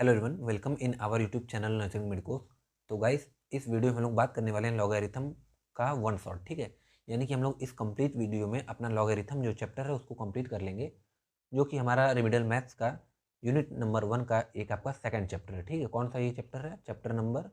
Hello everyone, welcome in our YouTube channel nursing medicos. तो guys, इस video में हम लोग बात करने वाले हैं लॉगरिथम का वन शॉट। ठीक है, यानी कि हम लोग इस कंप्लीट वीडियो में अपना लॉगरिथम जो चैप्टर है उसको कंप्लीट कर लेंगे, जो कि हमारा रेमिडियल मैथ्स का यूनिट नंबर 1 का एक आपका सेकंड चैप्टर है। ठीक है, कौन सा ये चैप्टर है? Chapter number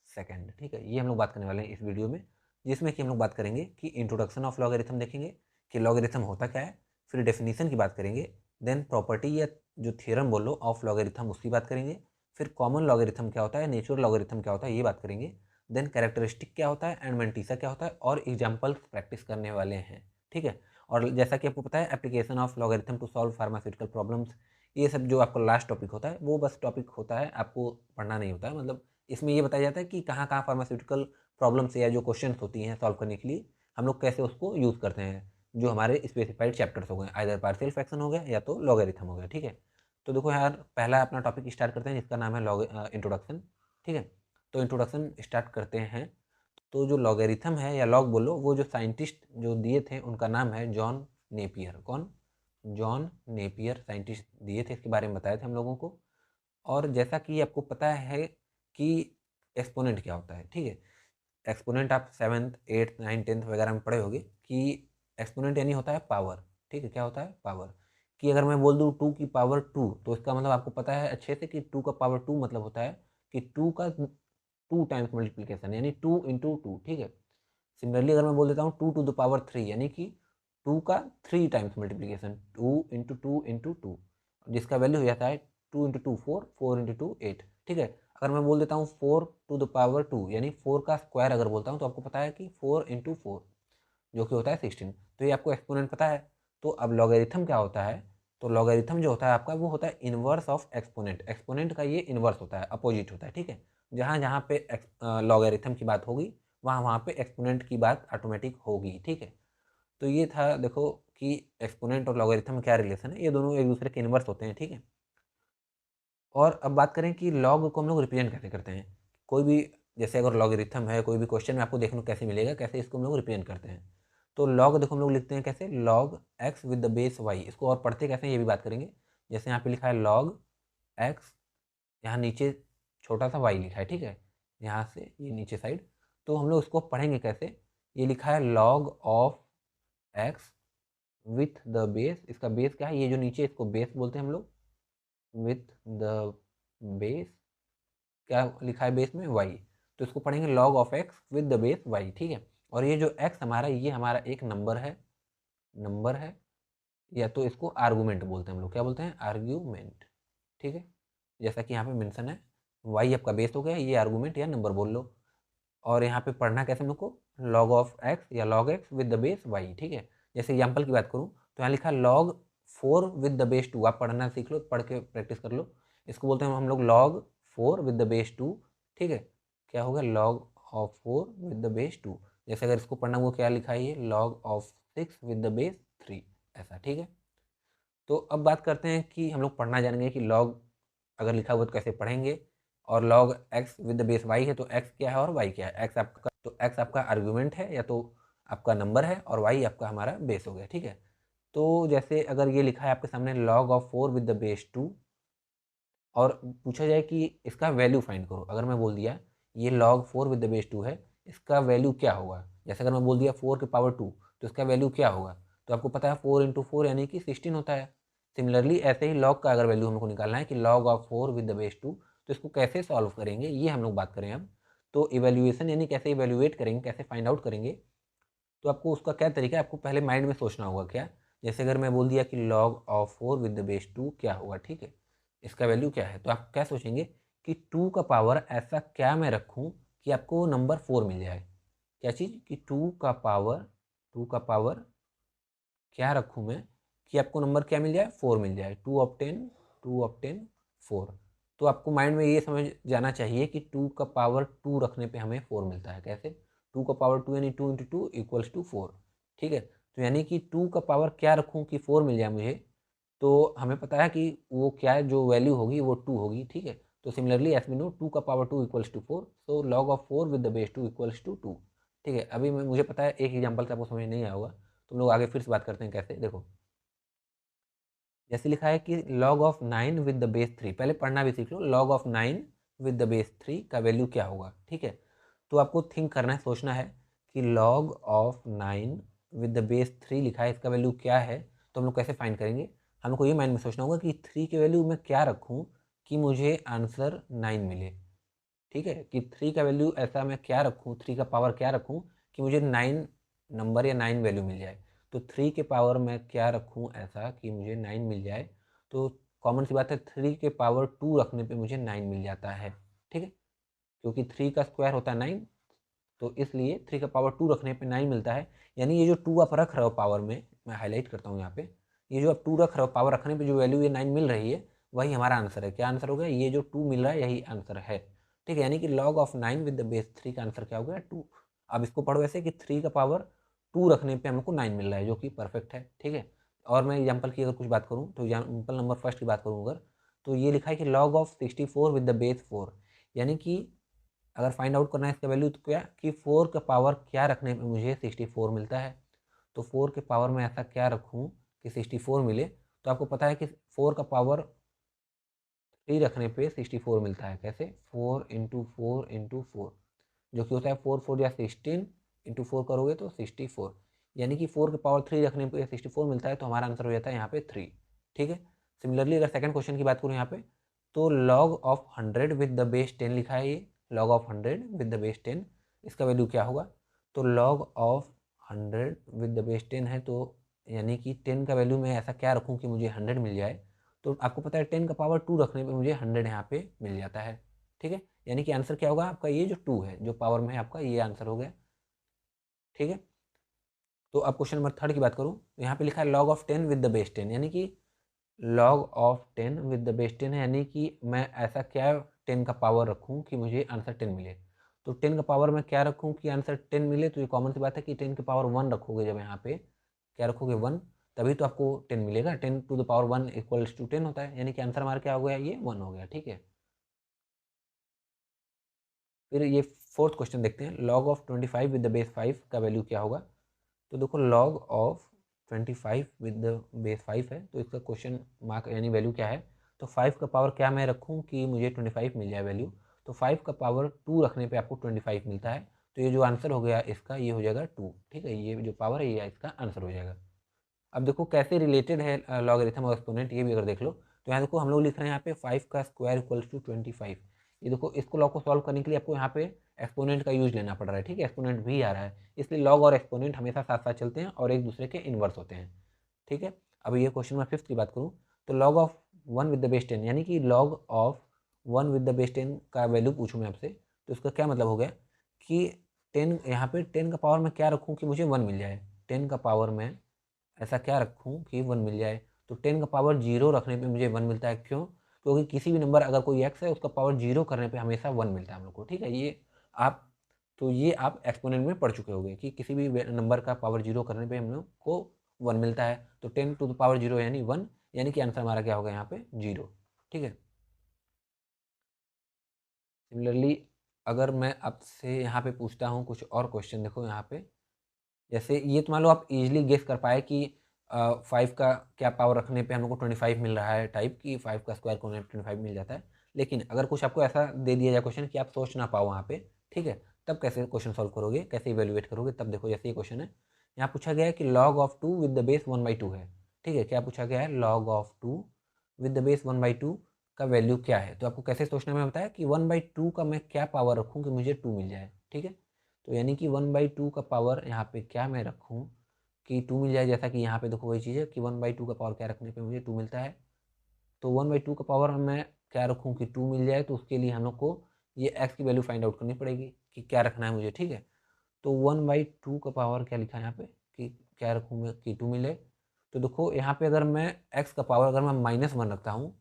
second. ठीक है, ये हम लोग बात करने वाले हैं इस वीडियो में, जिसमें कि हम लोग बात करेंगे कि इंट्रोडक्शन ऑफ लॉगरिथम देखेंगे कि लॉगरिथम होता क्या है, फिर डेफिनेशन की बात करेंगे, देन प्रॉपर्टी या जो थ्योरम बोलो ऑफ लॉगरिथम उसकी बात करेंगे, फिर कॉमन लॉगरिथम क्या होता है, नेचुरल लॉगरिथम क्या होता है ये बात करेंगे, देन कैरेक्टरिस्टिक क्या होता है एंड मेंटिसा क्या होता है, और एग्जाम्पल्स प्रैक्टिस करने वाले हैं। ठीक है, और जैसा कि आपको पता है application of logarithm to solve pharmaceutical problems, ये सब जो आपका लास्ट टॉपिक होता है वो बस टॉपिक होता है, आपको पढ़ना नहीं होता है। मतलब इसमें ये बताया जाता है कि कहाँ कहाँ फार्मास्यूटिकल प्रॉब्लम्स या जो क्वेश्चंस होती हैं सॉल्व करने के लिए हम लोग कैसे उसको यूज़ करते हैं, जो हमारे स्पेसिफाइड चैप्टर्स हो गए, आइदर पार्शियल फ्रैक्शन हो गया या तो लॉगरिथम हो गया। ठीक है, तो देखो यार, पहला अपना टॉपिक स्टार्ट करते हैं जिसका नाम है इंट्रोडक्शन। ठीक है, तो इंट्रोडक्शन स्टार्ट करते हैं। तो जो लॉगरिथम है या लॉग बोलो, वो जो साइंटिस्ट जो दिए थे उनका नाम है जॉन नेपियर। कौन? जॉन नेपियर साइंटिस्ट दिए थे, इसके बारे में बताए थे हम लोगों को। और जैसा कि आपको पता है कि एक्सपोनेंट क्या होता है। ठीक है, एक्सपोनेंट आप सेवन्थ एट्थ नाइन्थ टेंथ वगैरह में पढ़े होंगे कि एक्सपोनेंट यानी होता है पावर। ठीक है, क्या होता है? पावर। कि अगर मैं बोल दूँ 2 की पावर 2, तो इसका मतलब आपको पता है अच्छे से कि 2 का पावर 2 मतलब होता है कि 2 टाइम्स मल्टीप्लीकेशन, यानी 2 × 2। ठीक है, सिमिलरली अगर मैं बोल देता हूँ 2 to the power 3, यानी कि 2 का 3 टाइम्स मल्टीप्लीकेशन, 2 × 2 × 2, जिसका वैल्यू हो जाता है 2 × 2 4, 4 × 2 8। ठीक है, अगर मैं बोल देता हूँ 4 to the power 2, यानी 4 का स्क्वायर अगर बोलता हूँ तो आपको पता है कि 4 × 4, जो कि होता है 16। तो ये आपको एक्सपोनेंट पता है। तो अब लॉगरिथम क्या होता है? तो लॉगरिथम जो होता है आपका वो होता है इनवर्स ऑफ एक्सपोनेंट। एक्सपोनेंट का ये इनवर्स होता है, अपोजिट होता है। ठीक है, जहाँ जहाँ पे लॉगरिथम की बात होगी वहाँ वहाँ पे एक्सपोनेंट की बात ऑटोमेटिक होगी। ठीक है, तो ये था देखो कि एक्सपोनेंट और लॉगरिथम में क्या रिलेशन है, ये दोनों एक दूसरे के इनवर्स होते हैं। ठीक है, और अब बात करें कि लॉग को हम लोग रिप्रेजेंट कैसे करते हैं। कोई भी, जैसे अगर लॉगरिथम है, कोई भी क्वेश्चन में आपको देखने को कैसे मिलेगा, कैसे इसको हम लोग रिप्रेजेंट करते हैं। तो लॉग देखो हम लोग लिखते हैं कैसे, log x with the base y. इसको और पढ़ते कैसे हैं ये भी बात करेंगे। जैसे यहाँ पे लिखा है लॉग एक्स, यहाँ नीचे छोटा सा वाई लिखा है। ठीक है, यहाँ से ये नीचे साइड, तो हम लोग इसको पढ़ेंगे कैसे। ये लिखा है log of x with the base, इसका बेस क्या है, ये जो नीचे इसको बेस बोलते हैं हम लोग, विथ द बेस, क्या लिखा है बेस में? वाई। तो इसको पढ़ेंगे log of x with the base y. ठीक है, और ये जो एक्स हमारा, ये हमारा एक नंबर है, नंबर है, या तो इसको आर्गूमेंट बोलते हैं हम लोग। क्या बोलते हैं? आर्ग्यूमेंट। ठीक है, जैसा कि यहाँ पे मेंशन है, वाई आपका बेस हो गया, ये आर्गूमेंट या नंबर बोल लो। और यहाँ पे पढ़ना कैसे हम लोग को, लॉग ऑफ एक्स या log x with the base y. ठीक है, जैसे एग्जाम्पल की बात करूँ तो यहाँ लिखा है लॉग 4 विद द बेस 2। आप पढ़ना सीख लो, पढ़ के प्रैक्टिस कर लो। इसको बोलते हैं हम लोग लॉग 4 विद द बेस 2। ठीक है, क्या होगा? Log of 4 with the base 2। जैसे अगर इसको पढ़ना, वो क्या लिखा है, ये log of 6 with the base 3, ऐसा। ठीक है, तो अब बात करते हैं कि हम लोग पढ़ना जानेंगे कि लॉग अगर लिखा हुआ तो कैसे पढ़ेंगे, और log x with the base y है तो एक्स क्या है और वाई क्या है। एक्स आपका, तो एक्स आपका आर्गूमेंट है या तो आपका नंबर है, और वाई आपका हमारा बेस हो गया। ठीक है, तो जैसे अगर ये लिखा है आपके सामने log of 4 with the base 2, और पूछा जाए कि इसका वैल्यू फाइंड करो, अगर मैं बोल दिया ये लॉग 4 विद द बेस 2 है, इसका वैल्यू क्या होगा। जैसे अगर मैं बोल दिया 4 की पावर 2, तो इसका वैल्यू क्या होगा। तो आपको पता है 4 × 4 यानी कि 16 होता है। सिमिलरली ऐसे ही लॉग का अगर वैल्यू हमको निकालना है कि log of 4 with the base 2, तो इसको कैसे सॉल्व करेंगे ये हम लोग बात करें अब। तो इवेल्युएशन यानी कैसे इवेल्युएट करेंगे, कैसे फाइंड आउट करेंगे, तो आपको उसका क्या तरीका है, आपको पहले माइंड में सोचना होगा क्या। जैसे अगर मैं बोल दिया कि log of 4 with the base 2 क्या होगा। ठीक है, इसका वैल्यू क्या है, तो आप क्या सोचेंगे कि 2 का पावर ऐसा क्या मैं रखूं कि आपको नंबर 4 मिल जाए। क्या चीज़? कि 2 का पावर क्या रखूं मैं कि आपको नंबर क्या मिल जाए, 4 मिल जाए। 2 ऑफ 10 तो आपको माइंड में ये समझ जाना चाहिए कि 2 का पावर 2 रखने पे हमें 4 मिलता है। कैसे? 2 का पावर 2 यानी 2 × 2 = 4। ठीक है, तो यानी कि 2 का पावर क्या रखूँ कि 4 मिल जाए मुझे, तो हमें पता है कि वो क्या है, जो वैल्यू होगी वो 2 होगी। ठीक है, तो सिमिलरली एस वी नो 2 का power 2 = 4, so log of 4 with the base 2 = 2। ठीक है, अभी मुझे पता है एक एग्जाम्पल से आपको समझ नहीं आया होगा, तुम लोग आगे फिर से बात करते हैं कैसे। देखो, जैसे लिखा है कि log of 9 with the base 3, पहले पढ़ना भी सीख लो, log of 9 with the base 3 का वैल्यू क्या होगा, ठीक है। तो आपको थिंक करना है, सोचना है कि log of 9 with the base 3 लिखा है, इसका वैल्यू क्या है, तो हम लोग कैसे फाइंड करेंगे। हमको ये माइंड में सोचना होगा कि 3 के वैल्यू मैं क्या रखूँ कि मुझे आंसर 9 मिले, ठीक है, कि 3 का वैल्यू ऐसा मैं क्या रखूँ, 3 का पावर क्या रखूँ कि मुझे 9 नंबर या 9 वैल्यू मिल जाए। तो 3 के पावर मैं क्या रखूँ ऐसा कि मुझे 9 मिल जाए, तो कॉमन सी बात है 3 के पावर 2 रखने पे मुझे 9 मिल जाता है, ठीक है, क्योंकि 3 का स्क्वायर होता है 9, तो इसलिए 3 का पावर 2 रखने पे 9 मिलता है। यानी ये जो 2 आप रख रहे हो पावर में, मैं हाईलाइट करता हूँ यहाँ पे, ये जो आप 2 रख रहे हो पावर रखने पे जो वैल्यू ये 9 मिल रही है, वही हमारा आंसर है। क्या आंसर हो गया, ये जो 2 मिल रहा है यही आंसर है, ठीक है। यानी कि log of 9 with the base 3 का आंसर क्या हो गया, 2। अब इसको पढ़ो ऐसे कि 3 का पावर 2 रखने पे हमको 9 मिल रहा है, जो कि परफेक्ट है, ठीक है। और मैं एग्जाम्पल की अगर कुछ बात करूँ, तो एग्जाम्पल नंबर फर्स्ट की बात करूँ अगर, तो ये लिखा है कि log of 64 with the base 4, यानी कि अगर फाइंड आउट करना है इसका वैल्यू, तो क्या कि 4 का पावर क्या रखने पे मुझे 64 मिलता है। तो 4 के पावर में ऐसा क्या रखूँ कि 64 मिले, तो आपको पता है कि 4 का पावर 3 रखने पे 64 मिलता है। कैसे, 4 इंटू 4 इंटू 4, जो कि होता है 4 4 या 16, इंटू 4 करोगे तो 64, यानी कि 4 के पावर 3 रखने पे 64 मिलता है, तो हमारा आंसर हो जाता है यहाँ पे 3, ठीक है। सिमिलरली अगर सेकंड क्वेश्चन की बात करूँ यहाँ पे, तो log of 100 with the base 10 लिखा है, ये log of 100 with the base 10, इसका वैल्यू क्या होगा। तो log of 100 with the base 10 है, तो यानी कि 10 का वैल्यू मैं ऐसा क्या रखूँ कि मुझे 100 मिल जाए। तो आपको पता है 10 का पावर 2 रखने पे मुझे 100 यहाँ पे मिल जाता है, ठीक है। यानी कि आंसर क्या होगा आपका, ये जो 2 है जो पावर में है आपका, ये आंसर हो गया, ठीक है। तो अब क्वेश्चन नंबर थर्ड की बात करूँ, तो यहाँ पे लिखा है log of 10 with the base 10, यानी कि log of 10 with the base 10 है, यानी कि मैं ऐसा क्या 10 का पावर रखूँ कि मुझे आंसर 10 मिले। तो 10 का पावर मैं क्या रखूँ कि आंसर 10 मिले, तो ये कॉमन सी बात है कि 10 के पावर 1 रखोगे, जब यहाँ पे क्या रखोगे 1, तभी तो आपको 10 मिलेगा। 10 to the power 1 equals to 10 होता है, यानी कि आंसर हमारा क्या हो गया, ये 1 हो गया, ठीक है। फिर ये फोर्थ क्वेश्चन देखते हैं, log of 25 with the base 5 का वैल्यू क्या होगा। तो देखो log of 25 with the base 5 है, तो इसका क्वेश्चन मार्क यानी वैल्यू क्या है। तो 5 का पावर क्या मैं रखूँ कि मुझे 25 मिल जाए वैल्यू। तो 5 का पावर 2 रखने पे आपको 25 मिलता है, तो ये जो आंसर हो गया इसका, ये हो जाएगा 2, ठीक है। ये जो पावर है ये इसका आंसर हो जाएगा। अब देखो कैसे रिलेटेड है लॉगरिथम और एक्सपोनेंट, ये भी अगर देख लो, तो यहाँ देखो हम लोग लिख रहे हैं यहाँ पे 5 का स्क्वायर इक्वल्स टू 25। ये देखो इसको लॉग को सॉल्व करने के लिए आपको यहाँ पे एक्सपोनेंट का यूज लेना पड़ रहा है, ठीक है, एक्सपोनेंट भी आ रहा है, इसलिए लॉग और एक्सपोनेंट हमेशा साथ साथ चलते हैं और एक दूसरे के इन्वर्स होते हैं, ठीक है। अब ये क्वेश्चन नंबर फिफ्थ की बात करूँ, तो log of 1 with the base 10, यानी कि log of 1 with the base 10 का वैल्यू पूछूँ मैं आपसे, तो इसका क्या मतलब हो गया कि 10, यहाँ पे 10 का पावर मैं क्या रखूँ कि मुझे 1 मिल जाए। 10 का पावर में ऐसा क्या रखूँ कि 1 मिल जाए। तो 10 का पावर 0 रखने पे मुझे 1 मिलता है, क्यों, क्योंकि किसी भी नंबर अगर कोई x है उसका पावर 0 करने पे हमेशा 1 मिलता है हम लोग को, ठीक है। आप ये आप एक्सपोनेंट में पढ़ चुके होंगे कि किसी भी नंबर का पावर 0 करने पे हम लोग को 1 मिलता है। तो 10 टू द पावर 0 यानी 1, यानी कि आंसर हमारा क्या होगा यहाँ पे 0, ठीक है। सिमिलरली अगर मैं आपसे यहाँ पे पूछता हूँ कुछ और क्वेश्चन, देखो यहाँ पे, जैसे ये तो मान लो आप इजीली गेस कर पाए कि 5 का क्या पावर रखने पे हम लोग को 25 मिल रहा है, टाइप की 5 का स्क्वायर करने पे 25 मिल जाता है। लेकिन अगर कुछ आपको ऐसा दे दिया जाए क्वेश्चन कि आप सोच ना पाओ वहाँ पे, ठीक है, तब कैसे क्वेश्चन सॉल्व करोगे, कैसे इवेल्युएट करोगे। तब देखो जैसे ये क्वेश्चन है, यहाँ पूछा गया है कि log of 2 with the base 1/2 है, ठीक है। क्या पूछा गया है, log of 2 with the base 1/2 का वैल्यू क्या है। तो आपको कैसे सोचना में बताया कि 1/2 का मैं क्या पावर रखूँ कि मुझे 2 मिल जाए, ठीक है। तो यानी कि 1/2 का पावर यहाँ पे क्या मैं रखूँ कि 2 मिल जाए, जैसा कि यहाँ पे देखो वही चीज़ है कि 1/2 का पावर क्या रखने पे मुझे 2 मिलता है। तो 1/2 का पावर मैं क्या रखूँ कि 2 मिल जाए, तो उसके लिए हम लोग को ये x की वैल्यू फाइंड आउट करनी पड़ेगी कि क्या रखना है मुझे, ठीक है। तो 1/2 का पावर क्या लिखा है यहाँ पे कि क्या रखूँ मैं कि 2 मिले। तो देखो यहाँ पे अगर मैं x का पावर अगर मैं -1 रखता हूँ,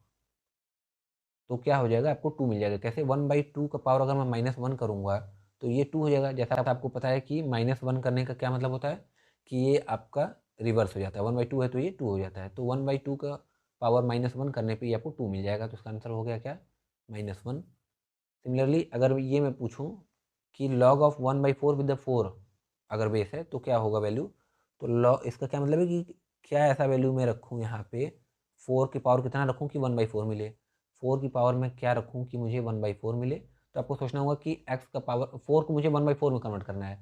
तो क्या हो जाएगा, आपको 2 मिल जाएगा। कैसे, 1/2 का पावर अगर मैं -1 करूँगा तो ये 2 हो जाएगा। जैसा आपको पता है कि -1 करने का क्या मतलब होता है कि ये आपका रिवर्स हो जाता है, 1/2 है तो ये 2 हो जाता है। तो 1/2 का पावर -1 करने पे ये आपको 2 मिल जाएगा, तो इसका आंसर हो गया क्या, -1। सिमिलरली अगर ये मैं पूछूँ कि log ऑफ 1/4 विद द 4 अगर बेस है तो क्या होगा वैल्यू। तो लॉ इसका क्या मतलब है कि क्या ऐसा वैल्यू मैं रखूँ यहाँ पे 4 की पावर कितना रखूँ कि 1/4 मिले, 4 की पावर में क्या रखूँ कि मुझे 1/4 मिले। तो आपको सोचना होगा कि x का पावर 4 को मुझे 1/4 में कन्वर्ट करना है,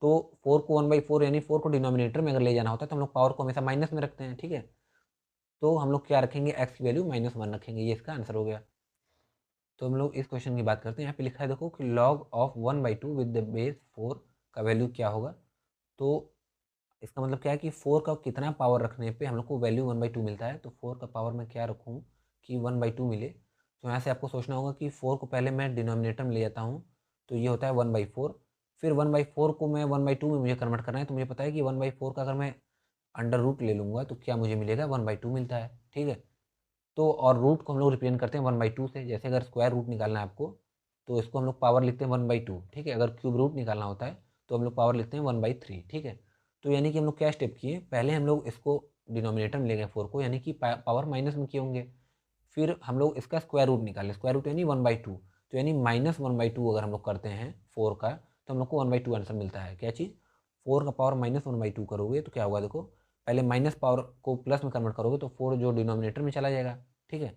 तो 4 को 1/4 यानी 4 को डिनोमिनेटर में अगर ले जाना होता है तो हम लोग पावर को हमेशा माइनस में रखते हैं, ठीक है। तो हम लोग क्या रखेंगे, x की वैल्यू -1 रखेंगे, ये इसका आंसर हो गया। तो हम लोग इस क्वेश्चन की बात करते हैं। यहाँ पे लिखा है देखो कि log of 1/2 with the base 4 का वैल्यू क्या होगा। तो इसका मतलब क्या है कि 4 का कितना पावर रखने पे हम लोग को वैल्यू 1/2 मिलता है। तो 4 का पावर में क्या रखूँ कि 1/2 मिले। तो यहाँ से आपको सोचना होगा कि 4 को पहले मैं डिनोमिनेटर में ले जाता हूँ, तो ये होता है 1/4। फिर 1/4 को मैं 1/2 में मुझे कन्वर्ट करना है, तो मुझे पता है कि 1/4 का अगर मैं अंडर रूट ले लूँगा तो क्या मुझे मिलेगा, 1/2 मिलता है, ठीक है। तो और रूट को हम लोग रिप्रेजेंट करते हैं 1/2 से। जैसे अगर स्क्वायर रूट निकालना है आपको, तो इसको हम लोग पावर लिखते हैं 1/2, ठीक है। अगर क्यूब रूट निकालना होता है तो हम लोग पावर लिखते हैं 1/3, ठीक है। तो यानी कि हम लोग क्या स्टेप किए, पहले हम लोग इसको डिनोमिनेटर में ले गए 4 को, यानी कि पावर माइनस में किए होंगे। फिर हम लोग इसका स्क्वायर रूट निकालें, स्क्वायर रूट यानी 1/2, तो यानी -1/2 अगर हम लोग करते हैं 4 का, तो हम लोग को 1/2 आंसर मिलता है। क्या चीज़, 4 का पावर -1/2 करोगे तो क्या होगा, देखो पहले माइनस पावर को प्लस में कन्वर्ट करोगे तो 4 जो डिनोमिनेटर में चला जाएगा, ठीक है।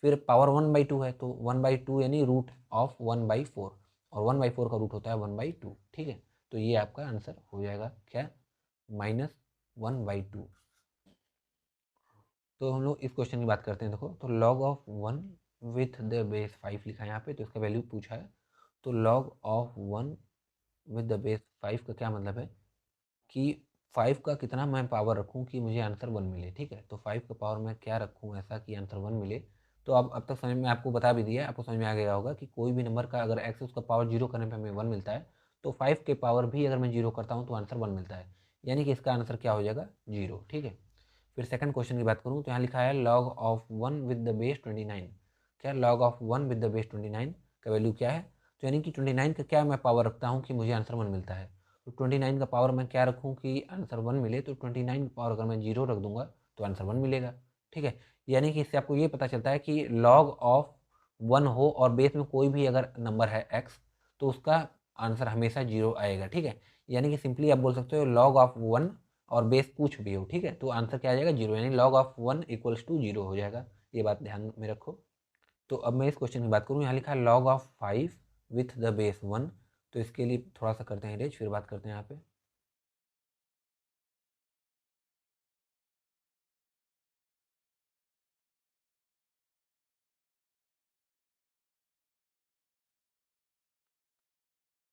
फिर पावर 1/2 है, तो 1/2 यानी रूट ऑफ 1/4, और 1/4 का रूट होता है 1/2, ठीक है। तो ये आपका आंसर हो जाएगा क्या, -1/2। तो हम लोग इस क्वेश्चन की बात करते हैं। देखो, तो log of 1 with the base 5 लिखा है यहाँ पे, तो इसका वैल्यू पूछा है। तो log of 1 with the base 5 का क्या मतलब है कि 5 का कितना मैं पावर रखूँ कि मुझे आंसर 1 मिले, ठीक है। तो 5 का पावर मैं क्या रखूँ ऐसा कि आंसर 1 मिले। तो अब तक समझ में आपको बता भी दिया है, आपको समझ में आ गया होगा कि कोई भी नंबर का अगर एक्स उसका पावर 0 करने पर हमें 1 मिलता है, तो 5 के पावर भी अगर मैं 0 करता हूँ तो आंसर 1 मिलता है, यानी कि इसका आंसर क्या हो जाएगा, 0, ठीक है। फिर सेकंड क्वेश्चन की बात करूँ तो यहाँ लिखा है log of 1 with the base 29। क्या log of 1 with the base 29 का वैल्यू क्या है। तो यानी कि 29 का क्या मैं पावर रखता हूँ कि मुझे आंसर 1 मिलता है। तो 29 का पावर मैं क्या रखूँ कि आंसर 1 मिले। तो 29 का पावर अगर मैं 0 रख दूंगा तो आंसर 1 मिलेगा, ठीक है। यानी कि इससे आपको ये पता चलता है कि log ऑफ 1 हो और बेस में कोई भी अगर नंबर है x, तो उसका आंसर हमेशा 0 आएगा, ठीक है। यानी कि सिंपली आप बोल सकते हो log ऑफ 1 और बेस कुछ भी हो, ठीक है, तो आंसर क्या आ जाएगा, 0, यानी log ऑफ 1 इक्वल्स टू 0 हो जाएगा। ये बात ध्यान में रखो। तो अब मैं इस क्वेश्चन की बात करूँ, यहाँ लिखा है log of 5 with the base 1। तो इसके लिए थोड़ा सा करते हैं रेज, फिर बात करते हैं यहाँ पे।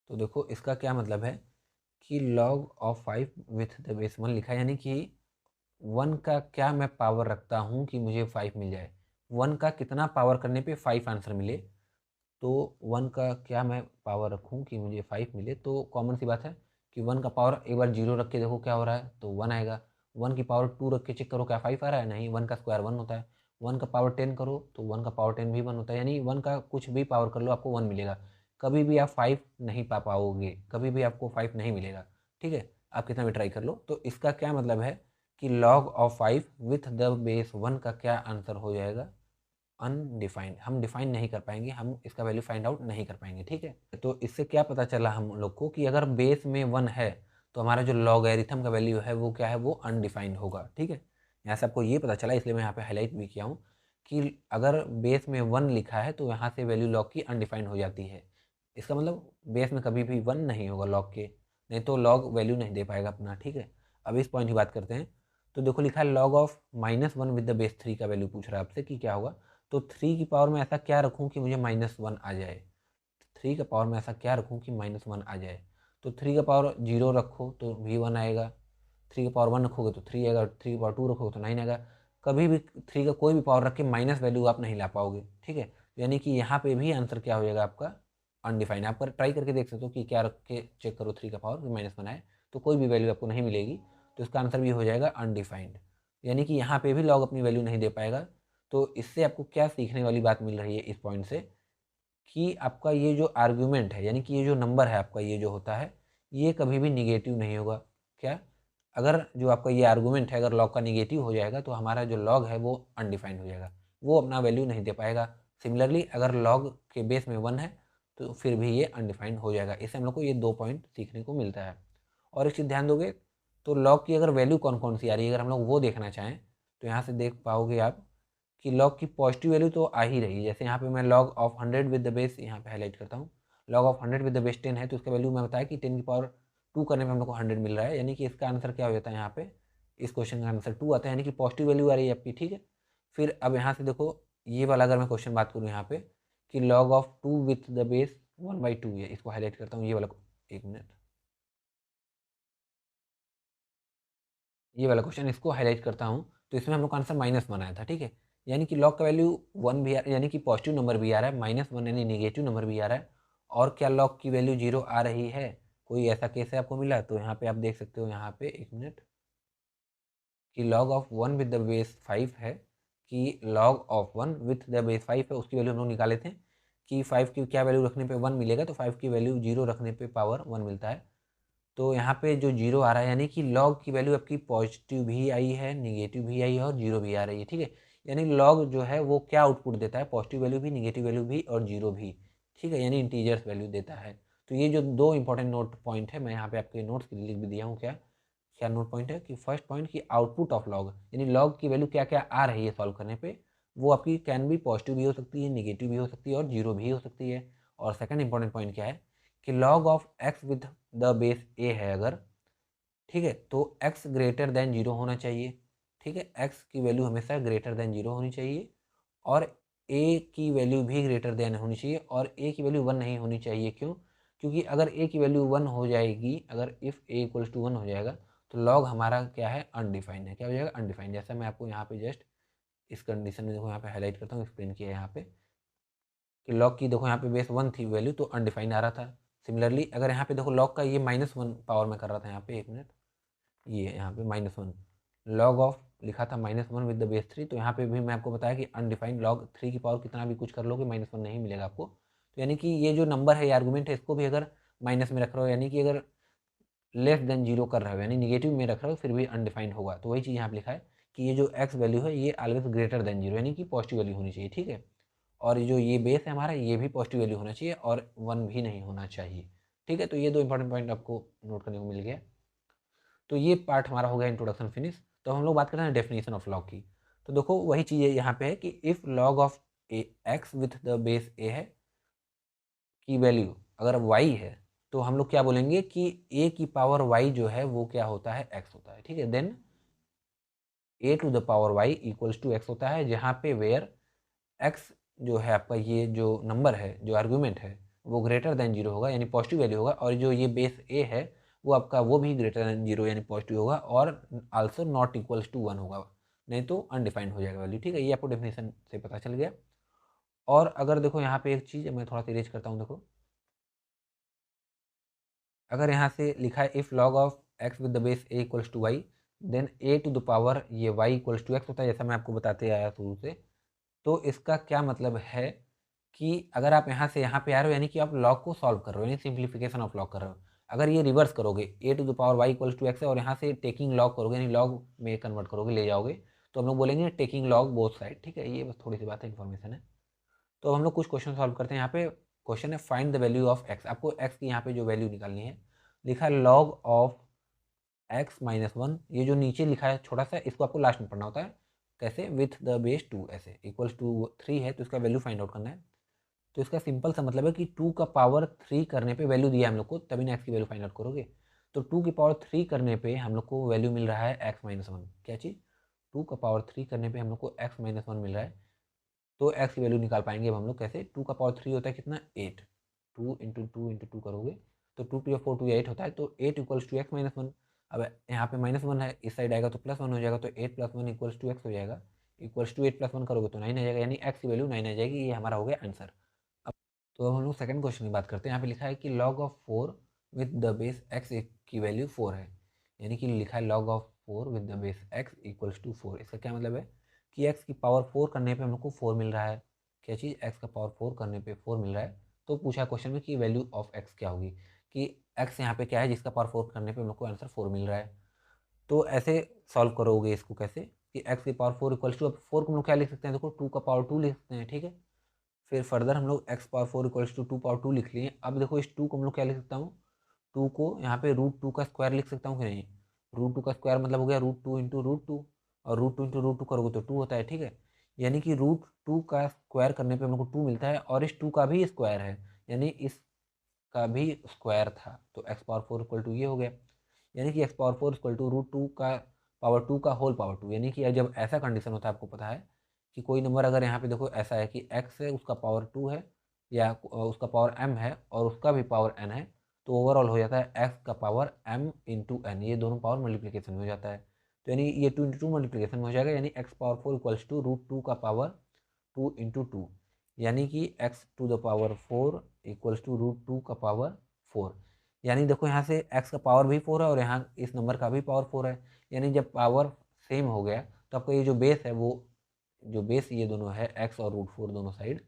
तो देखो इसका क्या मतलब है कि log of 5 with the base 1 लिखा है, यानी कि 1 का क्या मैं पावर रखता हूँ कि मुझे 5 मिल जाए। 1 का कितना पावर करने पे 5 आंसर मिले। तो 1 का क्या मैं पावर रखूँ कि मुझे 5 मिले। तो कॉमन सी बात है कि 1 का पावर एक बार 0 रख के देखो क्या हो रहा है, तो 1 आएगा। 1 की पावर 2 रख के चेक करो क्या 5 आ रहा है, नहीं, 1 का स्क्वायर 1 होता है। 1 का पावर 10 करो तो 1 का पावर 10 भी 1 होता है, यानी 1 का कुछ भी पावर कर लो आपको 1 मिलेगा। कभी भी आप 5 नहीं पा पाओगे, कभी भी आपको 5 नहीं मिलेगा, ठीक है। आप कितना भी ट्राई कर लो। तो इसका क्या मतलब है कि log of 5 with the base 1 का क्या आंसर हो जाएगा, अनडिफाइंड। हम डिफाइन नहीं कर पाएंगे, हम इसका वैल्यू फाइंड आउट नहीं कर पाएंगे, ठीक है। तो इससे क्या पता चला हम लोग को कि अगर बेस में 1 है तो हमारा जो लॉगरिथम का वैल्यू है वो क्या है, वो अनडिफाइंड होगा, ठीक है। यहाँ से आपको ये पता चला, इसलिए मैं यहाँ पे हाईलाइट भी किया हूँ कि अगर बेस में 1 लिखा है तो यहाँ से वैल्यू लॉग की अनडिफाइंड हो जाती है। इसका मतलब बेस में कभी भी 1 नहीं होगा लॉग के, नहीं तो लॉग वैल्यू नहीं दे पाएगा अपना, ठीक है। अब इस पॉइंट की बात करते हैं। तो देखो लिखा है log of -1 with the base 3 का वैल्यू पूछ रहा है आपसे कि क्या होगा। तो 3 की पावर में ऐसा क्या रखूँ कि मुझे -1 आ जाए। 3 का पावर में ऐसा क्या रखूँ कि -1 आ जाए। तो 3 का पावर 0 रखो तो भी 1 आएगा। 3 का पावर 1 रखोगे तो 3 आएगा। 3 का पावर 2 रखोगे तो 9 आएगा। कभी भी 3 का कोई भी पावर रख के माइनस वैल्यू आप नहीं ला पाओगे, ठीक है। यानी कि यहाँ पे भी आंसर क्या हो जाएगा आपका, अनडिफाइंड। आप ट्राई करके देख सकते हो कि क्या रख के चेक करो 3 का पावर -1 आए, तो कोई भी वैल्यू आपको नहीं मिलेगी। तो इसका आंसर भी हो जाएगा अनडिफाइंड, यानी कि यहाँ पे भी लॉग अपनी वैल्यू नहीं दे पाएगा। तो इससे आपको क्या सीखने वाली बात मिल रही है इस पॉइंट से, कि आपका ये जो आर्ग्यूमेंट है, यानी कि ये जो नंबर है आपका, ये जो होता है, ये कभी भी निगेटिव नहीं होगा। क्या, अगर जो आपका ये आर्गूमेंट है अगर लॉग का निगेटिव हो जाएगा तो हमारा जो लॉग है वो अनडिफाइंड हो जाएगा, वो अपना वैल्यू नहीं दे पाएगा। सिमिलरली अगर लॉग के बेस में 1 है तो फिर भी ये अनडिफाइंड हो जाएगा। इससे हम लोग को ये 2 पॉइंट सीखने को मिलता है। और एक चीज़ ध्यान दोगे तो लॉग की अगर वैल्यू कौन कौन सी आ रही है, अगर हम लोग वो देखना चाहें तो यहाँ से देख पाओगे आप कि लॉग की पॉजिटिव वैल्यू तो आ ही रही है। जैसे यहाँ पे मैं log of 100 with the base यहाँ पे हाईलाइट करता हूँ, log of 100 with the base 10 है, तो इसका वैल्यू मैं बताया कि 10 की पावर 2 करने पे हम लोग को 100 मिल रहा है, यानी कि इसका आंसर क्या हो जाता है यहाँ पे, इस क्वेश्चन का आंसर 2 आता है, यानी कि पॉजिटिव वैल्यू आ रही है आपकी, ठीक है। फिर अब यहाँ से देखो ये वाला अगर मैं क्वेश्चन बात करूँ यहाँ पे कि log of 2 with the base 1/2 है, इसको हाईलाइट करता हूँ, ये वाला, एक मिनट, ये वाला क्वेश्चन इसको हाईलाइट करता हूँ, तो इसमें हम लोग का आंसर -1 आया था, ठीक है। यानी कि लॉग का वैल्यू 1 भी यानी कि पॉजिटिव नंबर भी आ रहा है, -1 यानी नेगेटिव नंबर भी आ रहा है, और क्या लॉग की वैल्यू 0 आ रही है, कोई ऐसा केस है आपको मिला, तो यहाँ पे आप देख सकते हो यहाँ पे, एक मिनट, कि log of 1 with the base 5 है, कि log of 1 with the base 5 है, उसकी वैल्यू हम लोग निकाले थे कि 5 की क्या वैल्यू रखने पे 1 मिलेगा, तो 5 की वैल्यू 0 रखने पे पावर 1 मिलता है। तो यहाँ पे जो 0 आ रहा है, यानी कि log की वैल्यू आपकी पॉजिटिव भी आई है, निगेटिव भी आई है और 0 भी आ रही है, ठीक है। यानी log जो है वो क्या आउटपुट देता है, पॉजिटिव वैल्यू भी, निगेटिव वैल्यू भी और 0 भी, ठीक है, यानी इंटीजर्स वैल्यू देता है। तो ये जो दो इंपॉर्टेंट नोट पॉइंट है, मैं यहाँ पे आपके नोट्स के लिए लिख भी दिया हूँ, क्या क्या नोट पॉइंट है, कि फर्स्ट पॉइंट की आउटपुट ऑफ लॉग, यानी लॉग की वैल्यू क्या क्या आ रही है सॉल्व करने पे, वो आपकी कैन भी पॉजिटिव भी हो सकती है, निगेटिव भी हो सकती है और 0 भी हो सकती है। और सेकंड इंपॉर्टेंट पॉइंट क्या है कि log of x with the base A है अगर, ठीक है, तो x ग्रेटर देन 0 होना चाहिए, ठीक है, x की वैल्यू हमेशा ग्रेटर देन 0 होनी चाहिए, और a की वैल्यू भी ग्रेटर देन होनी चाहिए, और a की वैल्यू 1 नहीं होनी चाहिए, क्यों, क्योंकि अगर a की वैल्यू 1 हो जाएगी, अगर इफ़ a इक्वल्स टू 1 हो जाएगा, तो लॉग हमारा क्या है, अनडिफाइंड है, क्या हो जाएगा, अनडिफाइंड। जैसा मैं आपको यहाँ पे जस्ट इस कंडीशन में देखो यहाँ पे हाईलाइट करता हूँ, एक्सप्लेन किया है यहाँ पे कि लॉग की देखो यहाँ पे बेस 1 थी वैल्यू, तो अनडिफाइंड आ रहा था। सिमिलरली अगर यहाँ पे देखो लॉग का ये -1 पावर में कर रहा था यहाँ पे, एक मिनट, ये यहाँ पे -1 लॉग ऑफ लिखा था -1 विद द बेस 3, तो यहाँ पे भी मैं आपको बताया कि अनडिफाइंड लॉग 3 की पावर कितना भी कुछ कर लोगे -1 नहीं मिलेगा आपको। तो यानी कि ये जो नंबर है, ये आर्गूमेंट है, इसको भी अगर माइनस में रख रहे हो, यानी कि अगर लेस देन 0 कर रहे हो, यानी निगेटिव में रख रहे हो, फिर भी अनडिफाइंड होगा। तो वही चीज़ यहाँ पे लिखा है कि ये जो एक्स वैल्यू है ये ऑलवेज ग्रेटर देन 0, यानी कि पॉजिटिव वैल्यू होनी चाहिए, ठीक है। और जो ये बेस है हमारा, ये भी पॉजिटिव वैल्यू होना चाहिए और 1 भी नहीं होना चाहिए, ठीक है। तो ये दो इंपॉर्टेंट पॉइंट आपको नोट करने को मिल गया। तो ये पार्ट हमारा हो गया इंट्रोडक्शन फिनिश। तो हम लोग बात करते हैं डेफिनेशन ऑफ लॉग की। तो देखो वही चीज़ यहाँ पे है कि if log of A X with the base A है की वैल्यू अगर वाई है, तो हम लोग क्या बोलेंगे कि ए की पावर वाई जो है वो क्या होता है, एक्स होता है, ठीक है। Then a to the power Y equals to x होता है, जहाँ पे वेयर एक्स जो है आपका, ये जो नंबर है, जो आर्गूमेंट है, वो ग्रेटर देन 0 होगा, यानी पॉजिटिव वैल्यू होगा, और जो ये बेस ए है वो आपका वो भी ग्रेटर देन 0 यानी पॉजिटिव होगा, और आल्सो नॉट इक्वल्स टू 1 होगा, नहीं तो अनडिफाइंड हो जाएगा वैल्यू, ठीक है। ये आपको डेफिनेशन से पता चल गया। और अगर देखो यहाँ पे एक चीज़ मैं थोड़ा सा इरेज करता हूँ, देखो अगर यहाँ से लिखा है if log of x with the base a equals to y, then a to the power ये वाई इक्वल्स टू एक्स होता है, जैसा मैं आपको बताते आया शुरू से। तो इसका क्या मतलब है कि अगर आप यहाँ से यहाँ पे आ रहे हो, यानी कि आप लॉग को सॉल्व कर रहे हो, यानी सिंप्लीफिकेशन ऑफ लॉग कर रहे हो। अगर ये रिवर्स करोगे, A to the power Y equals to X है, और यहाँ से टेकिंग लॉग करोगे, यानी लॉग में कन्वर्ट करोगे, ले जाओगे, तो हम लोग बोलेंगे टेकिंग लॉग बोथ साइड, ठीक है। ये बस थोड़ी सी बात है, इन्फॉर्मेशन है। तो हम लोग कुछ क्वेश्चन सॉल्व करते हैं। यहाँ पे क्वेश्चन है find the value of x, आपको एक्स की यहाँ पे जो वैल्यू निकालनी है, लिखा है लॉग ऑफ x-1, ये जो नीचे लिखा है छोटा सा, इसको आपको लास्ट में पढ़ना होता है, कैसे, विथ द बेस 2 ऐसे इक्वल्स टू 3 है, तो इसका वैल्यू फाइंड आउट करना है। तो इसका सिंपल सा मतलब है कि 2 का पावर 3 करने पे वैल्यू दिया है हम लोग को, तभी ना एक्स की वैल्यू फाइंड आउट करोगे। तो 2 की पावर 3 करने पे हम लोग को वैल्यू मिल रहा है x-1, क्या चीज़, 2 का पावर 3 करने पे हम लोग को x-1 मिल रहा है। तो एक्स की वैल्यू निकाल पाएंगे अब हम लोग कैसे, 2 का पावर 3 होता है कितना, 8, 2 इंटू टू इंटू टू करोगे तो 2 टू या 4 टू 8 होता है, तो 8 इक्वल्स टू x-1। अब यहाँ पे -1 है, इस साइड आएगा तो +1 हो जाएगा, तो 8 + 1 इक्वल्स टू एक्स हो जाएगा, इक्वल्स टू 8 + 1 करोगे तो 9 आ जाएगा, यानी एक्स की वैल्यू 9 आ जाएगी। ये हमारा हो गया आंसर। अब तो अब हम लोग सेकंड क्वेश्चन की बात करते हैं। यहाँ पे लिखा है कि log of 4 with the base x की वैल्यू 4 है, यानी कि लिखा है log of 4 with the base x equals to 4। इसका क्या मतलब है कि x की पावर 4 करने पे हम लोग को 4 मिल रहा है, क्या चीज़, x का पावर 4 करने पे 4 मिल रहा है। तो पूछा क्वेश्चन में कि वैल्यू ऑफ x क्या होगी, कि x यहाँ पे क्या है जिसका पावर 4 करने पे हम लोग को आंसर 4 मिल रहा है। तो ऐसे सॉल्व करोगे इसको कैसे, कि x की पावर 4 इक्वल्स टू, अब 4 को हम लोग क्या लिख सकते हैं, देखो 2 का पावर 2 लिख सकते हैं, ठीक है। फिर फर्दर हम लोग x power 4 equals to 2 power 2 लिख लिए। अब देखो इस 2 को हम लोग क्या लिख सकता हूँ, 2 को यहाँ पे √2 का स्क्वायर लिख सकता हूँ कि नहीं, √2 का स्क्वायर मतलब हो गया √2 इंटू √2, और √2 इंटू √2 करोगे तो 2 होता है, ठीक है। यानी कि रूट 2 का स्क्वायर करने पे हम लोग को 2 मिलता है और इस 2 का भी स्क्वायर है, यानी इसका भी स्क्वायर था, तो एक्स पावर 4 इक्वल टू ये हो गया। यानी कि x power 4 equal to root 2 का पावर 2 का होल पावर 2। यानी कि जब ऐसा कंडीशन होता है, आपको पता है कि कोई नंबर अगर यहाँ पे देखो ऐसा है कि एक्स है उसका पावर 2 है या उसका पावर m है और उसका भी पावर n है, तो ओवरऑल हो जाता है एक्स का पावर m इंटू एन, ये दोनों पावर मल्टीप्लीकेशन में हो जाता है। तो यानी ये 2 इंटू 2 मल्टीप्लीकेशन में हो जाएगा, यानी x power 4 equals to root 2 का पावर 2 इंटू 2, यानी कि x to the power 4 equals to root 2 का पावर 4। यानी देखो यहाँ से x का पावर भी 4 है और यहाँ इस नंबर का भी पावर 4 है, यानी जब पावर सेम हो गया तो आपका ये जो बेस है वो जो बेस ये दोनों है x और रूट 4 दोनों साइड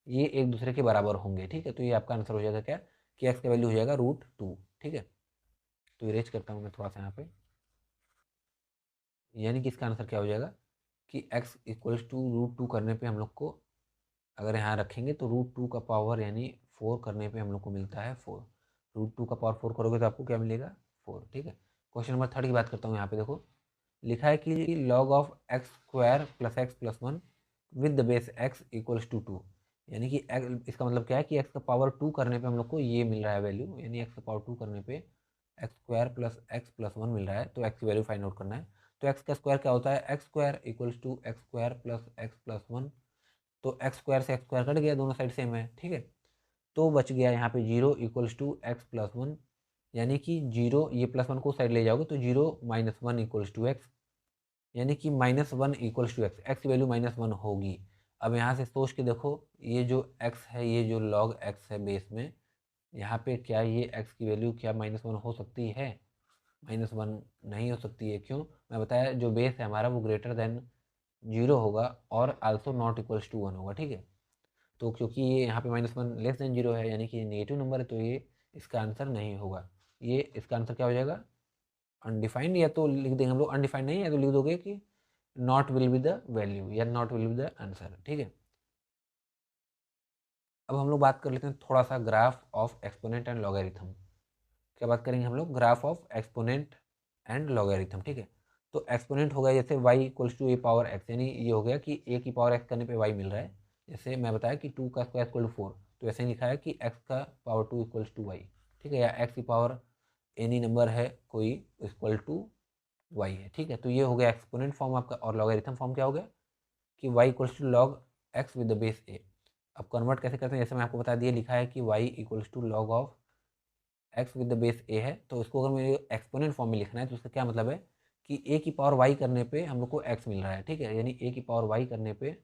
ये एक दूसरे के बराबर होंगे। ठीक है, तो ये आपका आंसर हो जाएगा क्या कि x का वैल्यू हो जाएगा रूट 2। ठीक है, तो इरेज करता हूँ मैं थोड़ा सा यहाँ पे, यानी कि इसका आंसर क्या हो जाएगा कि x इक्वल्स टू रूट 2 करने पे हम लोग को अगर यहाँ रखेंगे तो रूट 2 का पावर यानी 4 करने पे हम लोग को मिलता है 4। रूट 2 का पावर 4 करोगे तो आपको क्या मिलेगा 4। ठीक है, क्वेश्चन नंबर 3 की बात करता हूँ। यहाँ पे देखो लिखा है कि log of x square plus x plus 1 with the base x equals to 2। यानी कि इसका मतलब क्या है कि एक्स का पावर 2 करने पे हम लोग को ये मिल रहा है वैल्यू, यानी एक्स का पावर 2 करने पे x square plus x plus 1 मिल रहा है, तो एक्स की वैल्यू फाइंड आउट करना है। तो एक्स का स्क्वायर क्या होता है, x square equals to x square plus x plus 1, तो एक्स स्क्वायर से एक्स स्क्वायर कट गया, दोनों साइड सेम है। ठीक है, तो बच गया यहाँ पे zero equals to x plus 1, यानी कि जीरो ये प्लस 1 को साइड ले जाओगे तो zero minus 1 equals to x, यानी कि -1 इक्वल्स टू एक्स, एक्स की वैल्यू -1 होगी। अब यहाँ से सोच के देखो ये जो एक्स है, ये जो लॉग एक्स है बेस में, यहाँ पे क्या ये एक्स की वैल्यू क्या -1 हो सकती है? -1 नहीं हो सकती है। क्यों? मैं बताया जो बेस है हमारा वो ग्रेटर देन जीरो होगा और आल्सो नॉट इक्वल्स टू 1 होगा। ठीक है, तो क्योंकि ये यहाँ पे -1 लेस देन जीरो है यानी कि नेगेटिव नंबर है, तो ये इसका आंसर नहीं होगा। ये इसका आंसर क्या हो जाएगा अनडिफाइंड, या तो लिख देंगे हम लोग अनडिफाइंड नहीं है तो लिख दोगे कि not will be the value या not will be the answer. ठीक है, अब हम लोग बात कर लेते हैं थोड़ा सा graph of exponent and logarithm. क्या बात करेंगे हम लोग? Graph of exponent and logarithm. ठीक है, तो एक्सपोनेंट हो गया जैसे y equals to a power x, यानी ये हो गया कि a की पावर एक्स करने पे y मिल रहा है। जैसे मैं बताया कि 2 का स्क्वायर इक्वल टू 4, तो ऐसे ही लिखा है कि x का पावर 2 इक्वल्स टू वाई। ठीक है, या x की पावर एनी नंबर है कोई इक्वल टू y है। ठीक है, तो ये हो गया एक्सपोनेंट फॉर्म आपका, और लॉगरिथम फॉर्म क्या हो गया कि y equals to log x with the base a। अब कन्वर्ट कैसे करते हैं, जैसे मैं आपको बता दिया, लिखा है कि y equals to log of x with the base A है, तो इसको अगर मुझे एक्सपोनेंट फॉर्म में लिखना है तो उसका क्या मतलब है कि ए की पावर वाई करने पे हम लोग को एक्स मिल रहा है। ठीक है, यानी ए की पावर वाई करने पे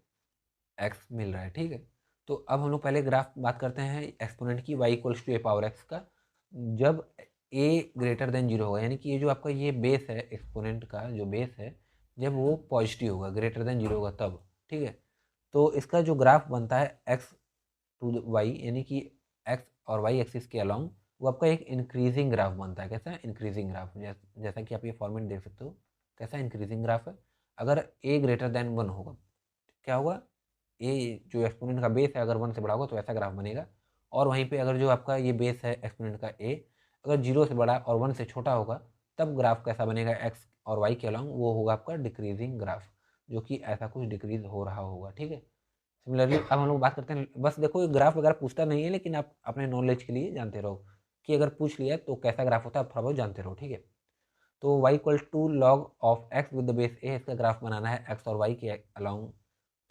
एक्स मिल रहा है। ठीक है, तो अब हम लोग पहले ग्राफ बात करते हैं एक्सपोनेंट की, y equals to a power x का, जब ए ग्रेटर देन जीरो होगा, यानी कि ये जो आपका ये बेस है एक्सपोनेंट का जो बेस है, जब वो पॉजिटिव होगा ग्रेटर देन जीरो होगा तब। ठीक है, तो इसका जो ग्राफ बनता है एक्स टू वाई, यानी कि एक्स और वाई एक्सिस के अलॉन्ग, वो आपका एक इंक्रीजिंग ग्राफ बनता है। कैसा इंक्रीजिंग ग्राफ? जैसा कि आप ये फॉर्मेट देख सकते हो, कैसा इंक्रीजिंग ग्राफ है। अगर ए ग्रेटर देन 1 होगा क्या होगा, ए जो एक्सपोनेंट का बेस है अगर 1 से बड़ा होगा तो ऐसा ग्राफ बनेगा, और वहीं पे अगर जो आपका ये बेस है एक्सपोनेंट का ए अगर 0 से बड़ा और 1 से छोटा होगा तब ग्राफ कैसा बनेगा एक्स और वाई के अलॉन्ग, वो होगा आपका डिक्रीजिंग ग्राफ, जो कि ऐसा कुछ डिक्रीज हो रहा होगा। ठीक है, सिमिलरली अब हम लोग बात करते हैं, बस देखो ग्राफ वगैरह पूछता नहीं है, लेकिन आप अपने नॉलेज के लिए जानते रहो कि अगर पूछ लिया तो कैसा ग्राफ होता है, आप थोड़ा बहुत जानते रहो। ठीक है, तो y equal to log of x with the base A, इसका ग्राफ बनाना है x और y के अलॉन्ग।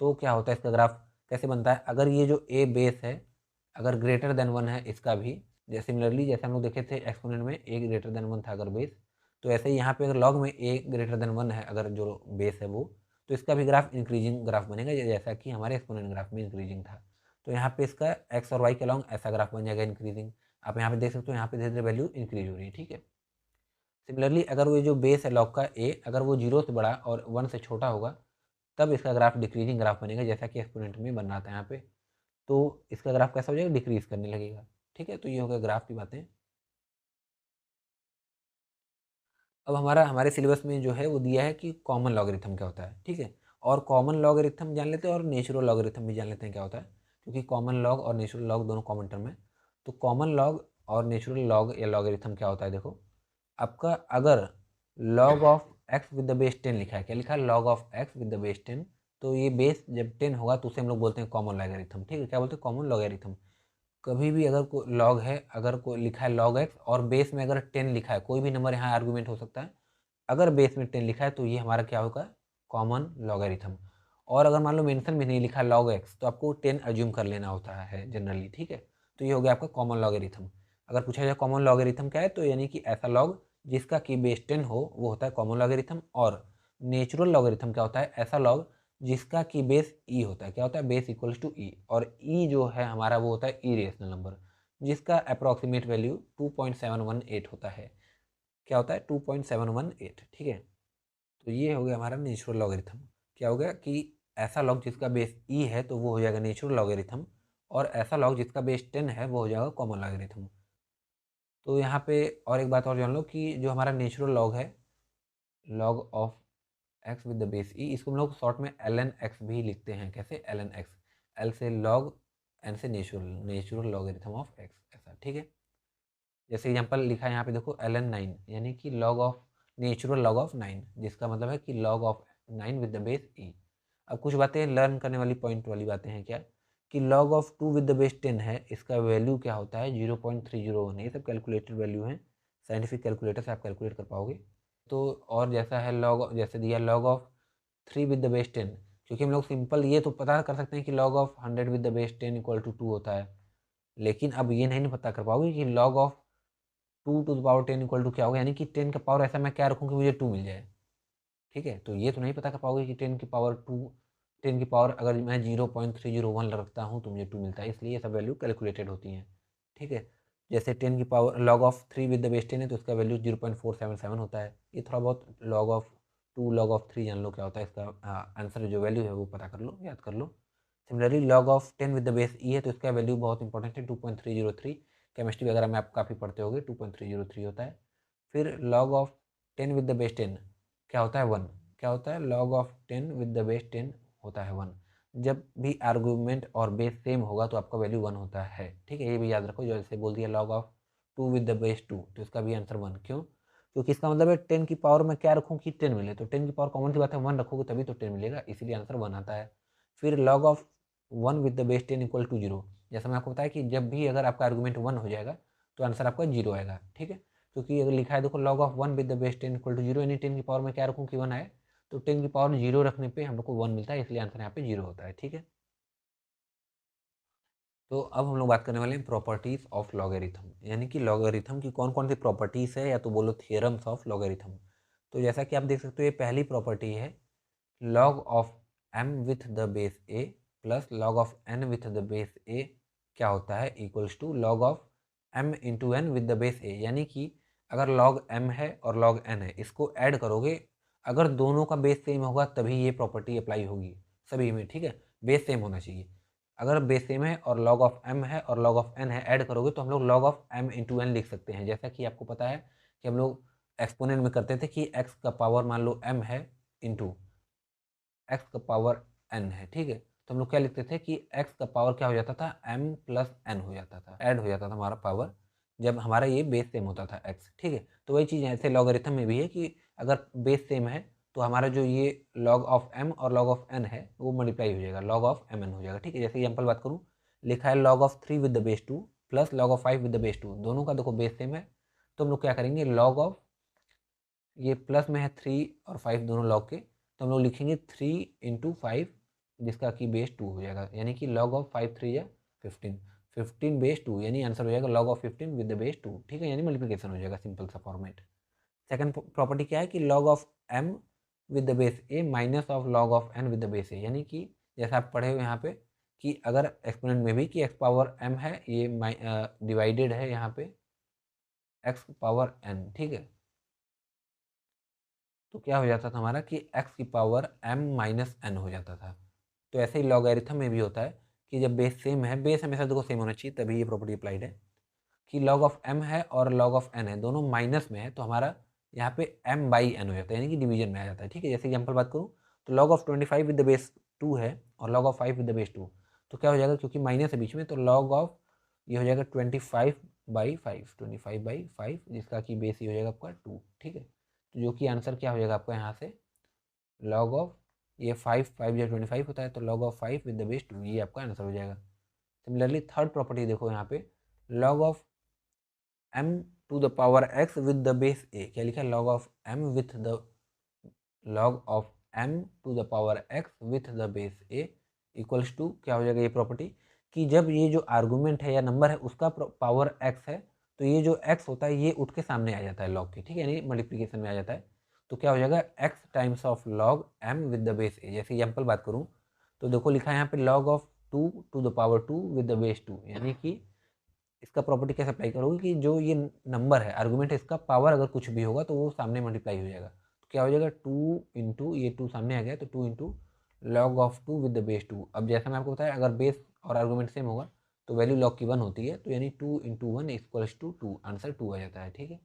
तो क्या होता है इसका ग्राफ कैसे बनता है, अगर ये जो a बेस है अगर ग्रेटर देन 1 है इसका भी, जैसे सिमिलरली जैसे हम लोग देखे थे एक्सपोनेंट में a ग्रेटर देन 1 था अगर बेस, तो ऐसे ही यहाँ पे अगर लॉग में a ग्रेटर देन 1 है अगर जो बेस है वो, तो इसका भी ग्राफ इंक्रीजिंग ग्राफ बनेगा जैसा कि हमारे एक्सपोनेंट ग्राफ में इंक्रीजिंग था। तो यहाँ पे इसका एक्स और वाई के अलॉन्ग ऐसा ग्राफ बन जाएगा इंक्रीजिंग। आप यहाँ पे देख सकते हो यहाँ पे धीरे धीरे वैल्यू इंक्रीज हो रही है। ठीक है, सिमिलरली अगर वो जो बेस है लॉग का ए अगर वो 0 से बड़ा और 1 से छोटा होगा तब इसका ग्राफ डिक्रीजिंग ग्राफ बनेगा, जैसा कि एक्सपोनेंट में बन रहा था यहाँ पे, तो इसका ग्राफ कैसा हो जाएगा, डिक्रीज करने लगेगा। ठीक है, तो ये हो गया ग्राफ की बातें। अब हमारे सिलेबस में जो है वो दिया है कि कॉमन लॉगरिथम क्या होता है। ठीक है, और कॉमन लॉगरिथम जान लेते हैं और नेचुरल लॉगरिथम भी जान लेते हैं क्या होता है, क्योंकि कॉमन लॉग और नेचुरल लॉग दोनों कॉमन टर्म है। तो कॉमन लॉग और नेचुरल लॉग या लॉगरिथम क्या होता है, देखो आपका अगर log of x with the base 10 लिखा है, क्या लिखा है, log of x with the base 10, तो ये बेस जब 10 होगा तो उसे हम लोग बोलते हैं कॉमन लॉगरिथम, ठीक है। क्या बोलते हैं? Common logarithm. कभी भी अगर कोई लॉग है, अगर कोई लिखा है log x और बेस में अगर 10 लिखा है, कोई भी नंबर यहाँ आर्गूमेंट हो सकता है, अगर बेस में 10 लिखा है तो ये हमारा क्या होगा? Common logarithm. और अगर मान लो मेंशन भी नहीं लिखा log x तो आपको 10 अज्यूम कर लेना होता है जनरली, ठीक है। तो ये हो गया आपका कॉमन लॉगरिथम। अगर पूछा जाए कॉमन लॉगरिथम क्या है, तो यानी कि ऐसा लॉग जिसका की बेस 10 हो वो होता है कॉमन लॉगरिथम। और नेचुरल लॉगरिथम क्या होता है? ऐसा लॉग जिसका की बेस ई होता है। क्या होता है? बेस इक्वल्स टू ई। और ई जो है हमारा वो होता है इरेशनल नंबर, जिसका अप्रॉक्सीमेट वैल्यू 2.718 होता है। क्या होता है? 2.718, ठीक है। तो ये हो गया हमारा नेचुरल लॉगरिथम। क्या हो गया कि ऐसा लॉग जिसका बेस ई है तो वो हो जाएगा नेचुरल लॉगरिथम, और ऐसा लॉग जिसका बेस 10 है वो हो जाएगा कॉमन लॉगरिथम। तो यहाँ पे और एक बात और जान लो कि जो हमारा नेचुरल लॉग है, log of x with the base E, इसको हम लोग शॉर्ट में एल एन एक्स भी लिखते हैं। कैसे? L N x. एल से लॉग, एन से natural, natural logarithm of x, ऐसा, ठीक है। जैसे एग्जांपल लिखा है यहाँ पे देखो, एल एन 9 यानी कि log of, natural log of 9, जिसका मतलब है कि log of 9 with the base E. अब कुछ बातें लर्न करने वाली, पॉइंट वाली बातें हैं क्या, कि log of 2 with the base 10 है, इसका वैल्यू क्या होता है? 0.301। ये सब कैलकुलेटेड वैल्यू है, साइंटिफिक कैलकुलेटर से आप कैलकुलेट कर पाओगे। तो और जैसा है लॉग, जैसे दिया log of 3 with the base 10, क्योंकि हम लोग सिंपल ये तो पता कर सकते हैं कि log of 100 with the base 10 equal to 2 होता है, लेकिन अब ये नहीं पता कर पाओगे कि log of 2 to the power 10 equal to क्या होगा, यानी कि 10 का पावर ऐसा मैं क्या रखूँ कि मुझे 2 मिल जाए, ठीक है। तो ये तो नहीं पता कर पाओगे कि 10 की पावर 2, 10 की पावर अगर मैं 0.301 रखता हूँ तो मुझे 2 मिलता है, इसलिए ये सब वैल्यू कैलकुलेटेड होती हैं, ठीक है। जैसे 10 की power log of 3 with the base 10 है तो इसका वैल्यू 0.477 होता है। ये थोड़ा बहुत log ऑफ 2, log ऑफ 3 जान लो क्या होता है, इसका आंसर जो वैल्यू है वो पता कर लो, याद कर लो। Similarly log of 10 with the base E है तो इसका वैल्यू बहुत इंपॉर्टेंट है, 2.303। केमिस्ट्री वगैरह में आप काफ़ी पढ़ते होगे, 2.303 होता है। फिर log of 10 with the base 10 क्या होता है? 1। क्या होता है? log of 10 with the base 10 होता है 1। जब भी आर्गूमेंट और बेस सेम होगा तो आपका वैल्यू 1 होता है, ठीक है। ये भी याद रखो, जैसे बोल दिया log of 2 with the base 2 तो इसका भी आंसर 1। क्यों? क्योंकि इसका मतलब है 10 की पावर में क्या रखूँ कि 10 मिले, तो 10 की पावर कॉमन सी बात है, 1 रखोगे तभी तो 10 मिलेगा, इसीलिए आंसर 1 आता है। फिर log of 1 with the base 10 equal to 0, जैसा मैं आपको बताया कि जब भी अगर आपका आर्गूमेंट 1 हो जाएगा तो आंसर आपका 0 आएगा, ठीक है। क्योंकि अगर लिखा है देखो log of 1 with the base 10 equal to 0, यानी 10 की पावर में क्या रखूँ कि 1 आए, तो 10 की पावर 0 रखने पे हम लोग को 1 मिलता है, इसलिए आंसर यहाँ पे 0 होता है, ठीक है। तो अब हम लोग बात करने वाले हैं प्रॉपर्टीज ऑफ लॉगरिथम, यानी कि लॉगरिथम की कौन कौन सी प्रॉपर्टीज है, या तो बोलो थियरम्स ऑफ लॉगरिथम। तो जैसा कि आप देख सकते हो, ये पहली प्रॉपर्टी है, log of m with the base a plus log of n with the base a क्या होता है? Equals to log of m into n with the base a। यानी कि अगर log m है और log n है, इसको ऐड करोगे, अगर दोनों का बेस सेम होगा तभी ये प्रॉपर्टी अप्लाई होगी सभी में, ठीक है। बेस सेम होना चाहिए। अगर बेस सेम है और log ऑफ m है और log ऑफ n है, ऐड करोगे तो हम लोग log of m into n लिख सकते हैं। जैसा कि आपको पता है कि हम लोग एक्सपोनेंट में करते थे कि x का पावर मान लो m है इंटू x का पावर n है, ठीक है। तो हम लोग क्या लिखते थे कि x का पावर क्या हो जाता था? m प्लस n हो जाता था, ऐड हो जाता था हमारा पावर, जब हमारा ये बेस सेम होता था x, ठीक है। तो वही चीज़ ऐसे लॉगरिथम में भी है कि अगर बेस सेम है तो हमारा जो ये log ऑफ m और log ऑफ n है वो मल्टीप्लाई हो जाएगा, log ऑफ mn हो जाएगा, ठीक है। जैसे एग्जाम्पल बात करूँ, लिखा है log of 3 with the base 2 plus log of 5 with the base 2, दोनों का देखो बेस सेम है, तो हम लोग क्या करेंगे, log ऑफ, ये प्लस में है 3 और 5 दोनों लॉग के, तो हम लोग लिखेंगे 3 इंटू 5 जिसका कि बेस 2 हो जाएगा, यानी कि log ऑफ 5 3 या 15, 15 बेस 2, यानी आंसर हो जाएगा log of 15 with the base 2, ठीक है। यानी मल्टीप्लिकेशन हो जाएगा, सिंपल सा फॉर्मेट। सेकंड प्रॉपर्टी क्या है कि log of m with the base a minus of log of n with the base a, यानी कि जैसा आप पढ़े हो यहाँ पे कि अगर एक्सपोनेंट में भी कि x पावर m है, ये डिवाइडेड है यहाँ पे x पावर n, ठीक है। तो क्या हो जाता था हमारा कि x की पावर m माइनस n हो जाता था। तो ऐसे ही लॉगरिथम में भी होता है कि जब बेस सेम है, बेस हमेशा देखो सेम होना चाहिए तभी ये प्रॉपर्टी अप्लाइड है, कि log ऑफ m है और log ऑफ n है, दोनों माइनस में है, तो हमारा यहाँ पे m बाई n हो जाता है, यानी कि डिवीजन में आ जाता है, ठीक है। जैसे एग्जाम्पल बात करूँ तो log of 25 with the base 2 है और log of 5 with the base 2, तो क्या हो जाएगा, क्योंकि माइनस है बीच में, तो log ऑफ ये हो जाएगा 25/5, 25/5, जिसका कि बेस ये हो जाएगा आपका 2, ठीक है। तो जो कि आंसर क्या हो जाएगा आपका यहाँ से, log ऑफ ये 5 5 जो 25 होता है, तो log of 5 with the base 2, ये आपका आंसर हो जाएगा। सिमिलरली थर्ड प्रॉपर्टी देखो यहाँ पे, log of m to the power x with the base a, क्या लिखा है, log of m with the log of m to the power x with the base a equals to, क्या हो जाएगा ये प्रॉपर्टी, कि जब ये जो आर्गूमेंट है या नंबर है उसका पावर x है, तो ये जो x होता है ये उठ के सामने आ जाता है log के, ठीक है, यानी मल्टीप्लीकेशन में आ जाता है। तो क्या हो जाएगा, x times of log m with the base a। जैसे एग्जाम्पल बात करूँ तो देखो लिखा है यहाँ पे log of 2 to the power 2 with the base 2, यानी कि इसका प्रॉपर्टी कैसे अप्लाई करोगे कि जो ये नंबर है आर्गूमेंट है इसका पावर अगर कुछ भी होगा तो वो सामने मल्टीप्लाई हो जाएगा। तो क्या हो जाएगा, 2 इंटू ये 2 सामने आ गया तो 2 into log of 2 with the base 2। अब जैसा मैं आपको बताया अगर बेस और आर्गूमेंट सेम होगा तो वैल्यू लॉग की 1 होती है, तो यानी 2 इंटू 1 इक्वल्स टू 2, आंसर 2 आ जाता है, ठीक है।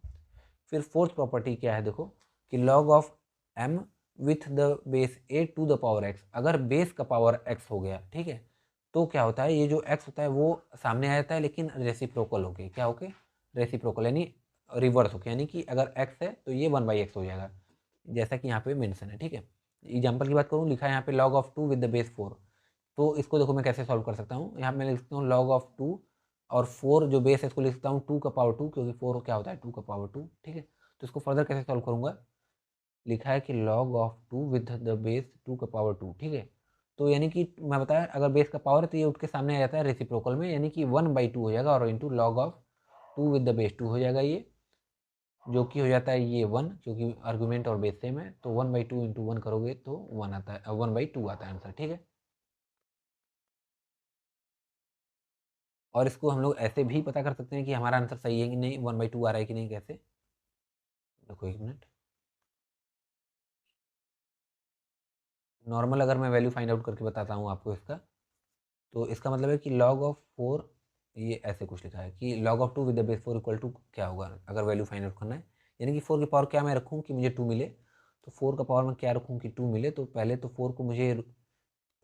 फिर फोर्थ प्रॉपर्टी क्या है देखो, कि log of m with the base a to the power x, अगर बेस का पावर x हो गया, ठीक है, तो क्या होता है, ये जो x होता है वो सामने आ जाता है लेकिन रेसिप्रोकल होके, क्या होके, रेसिप्रोकल यानी रिवर्स होके, यानी कि अगर x है तो ये 1/x हो जाएगा, जैसा कि यहाँ पे मेंशन है, ठीक है। एग्जाम्पल की बात करूँ, लिखा है यहाँ पे log of 2 with the base 4, तो इसको देखो मैं कैसे सॉल्व कर सकता हूँ, यहाँ मैं लिख सकता हूँ log ऑफ 2 और 4 जो बेस है इसको लिख सकता हूँ 2 का पावर 2, क्योंकि 4 क्या होता है 2 का पावर 2, ठीक है। तो इसको फर्दर कैसे सॉल्व करूँगा, लिखा है कि log of 2 with the base 2 का पावर 2, ठीक है। तो यानी कि मैं बताया अगर बेस का पावर है तो ये उठ के सामने आ जाता है रेसिप्रोकल में, यानी कि 1/2 हो जाएगा और into log of 2 with the base 2 हो जाएगा ये, जो कि हो जाता है ये 1, क्योंकि आर्गूमेंट और बेस सेम है, तो 1/2 इंटू 1 करोगे तो 1 आता है, 1/2 आता है आंसर, ठीक है। और इसको हम लोग ऐसे भी पता कर सकते हैं कि हमारा आंसर सही है कि नहीं, 1/2 आ रहा है कि नहीं, कैसे, देखो एक मिनट। नॉर्मल अगर मैं वैल्यू फाइंड आउट करके बताता हूँ आपको इसका, तो इसका मतलब है कि log ऑफ 4, ये ऐसे कुछ लिखा है कि log of 2 with the base 4 equal to क्या होगा, अगर वैल्यू फाइंड आउट करना है, यानी कि 4 की पावर क्या मैं रखूँ कि मुझे 2 मिले, तो 4 का पावर मैं क्या रखूँ कि 2 मिले, तो पहले तो 4 को मुझे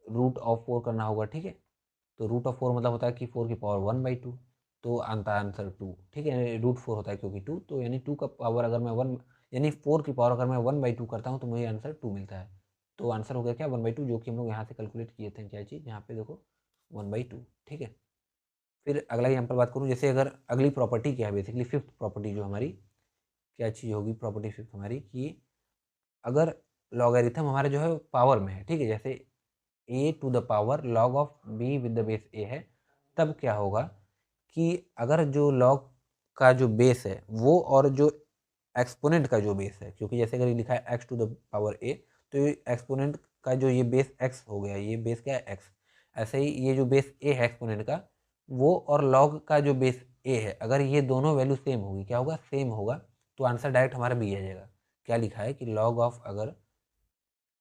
रूट ऑफ 4 करना होगा, ठीक है। तो रूट ऑफ 4 मतलब होता है कि 4 की पावर 1/2, तो आता है आंसर 2, ठीक है, रूट 4 होता है क्योंकि 2, तो यानी 2 का पावर अगर मैं 1, यानी 4 की पावर अगर मैं 1/2 करता हूँ तो मुझे आंसर 2 मिलता है। तो आंसर हो गया क्या, 1/2, जो कि हम लोग यहाँ से कैलकुलेट किए थे, क्या चीज़ यहाँ पे देखो 1/2, ठीक है। फिर अगला एग्जाम्पल बात करूँ, जैसे अगर अगली प्रॉपर्टी क्या है, बेसिकली फिफ्थ प्रॉपर्टी जो हमारी क्या चीज़ होगी, प्रॉपर्टी फिफ्थ हमारी, कि अगर लॉगरिथम हमारे जो है पावर में है, ठीक है, जैसे a to the power log of b with the base a है, तब क्या होगा कि अगर जो log का जो बेस है वो और जो एक्सपोनेंट का जो बेस है, क्योंकि जैसे अगर लिखा है x to the power a, तो ये एक्सपोनेंट का जो ये बेस x हो गया, ये बेस क्या है x, ऐसे ही ये जो बेस a है एक्सपोनेंट का, वो और log का जो बेस a है, अगर ये दोनों वैल्यू सेम होगी, क्या होगा, सेम होगा, तो आंसर डायरेक्ट हमारा b आ जाएगा। क्या लिखा है कि log ऑफ, अगर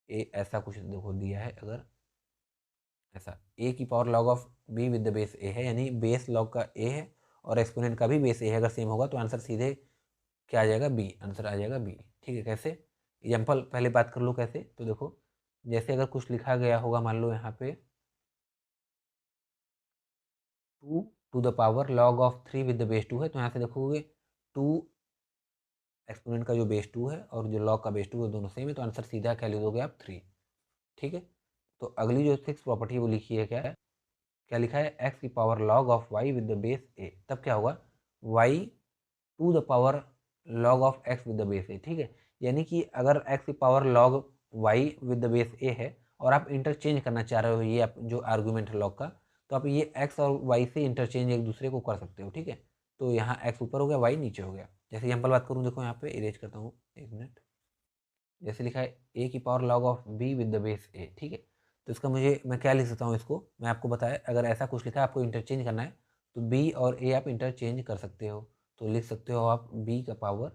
a ऐसा कुछ देखो दिया है, अगर ऐसा a की power log of b with the base a है, यानी बेस log का a है और एक्सपोनेंट का भी बेस a है, अगर सेम होगा तो आंसर सीधे क्या आ जाएगा, b, आंसर आ जाएगा b, ठीक है। कैसे, एग्जाम्पल पहले बात कर लो कैसे, तो देखो जैसे अगर कुछ लिखा गया होगा, मान लो यहाँ पे 2 to the power log of 3 with the base 2 है, तो यहाँ से देखोगे 2 एक्सपोनेंट का जो बेस 2 है और जो log का बेस 2 है दोनों सेम है, तो आंसर सीधा क्या लिख दोगे आप, 3, ठीक है। तो अगली जो सिक्स प्रॉपर्टी है वो लिखी है, क्या है, क्या लिखा है, x की power log of y with the base a, तब क्या होगा, y to the power log of x with the base a, ठीक है। यानी कि अगर x की power log y with the base a है और आप इंटरचेंज करना चाह रहे हो ये आप जो आर्गूमेंट है log का, तो आप ये x और y से इंटरचेंज एक दूसरे को कर सकते हो, ठीक है। तो यहाँ x ऊपर हो गया, y नीचे हो गया। जैसे एग्जाम्पल बात करूँ, देखो यहाँ पे इरेज करता हूँ, एक मिनट। जैसे लिखा है a की power log of b with the base a, ठीक है। तो इसका मुझे मैं क्या लिख सकता हूँ, इसको मैं आपको बताया अगर ऐसा कुछ लिखा है आपको इंटरचेंज करना है तो b और a आप इंटरचेंज कर सकते हो, तो लिख सकते हो आप b का power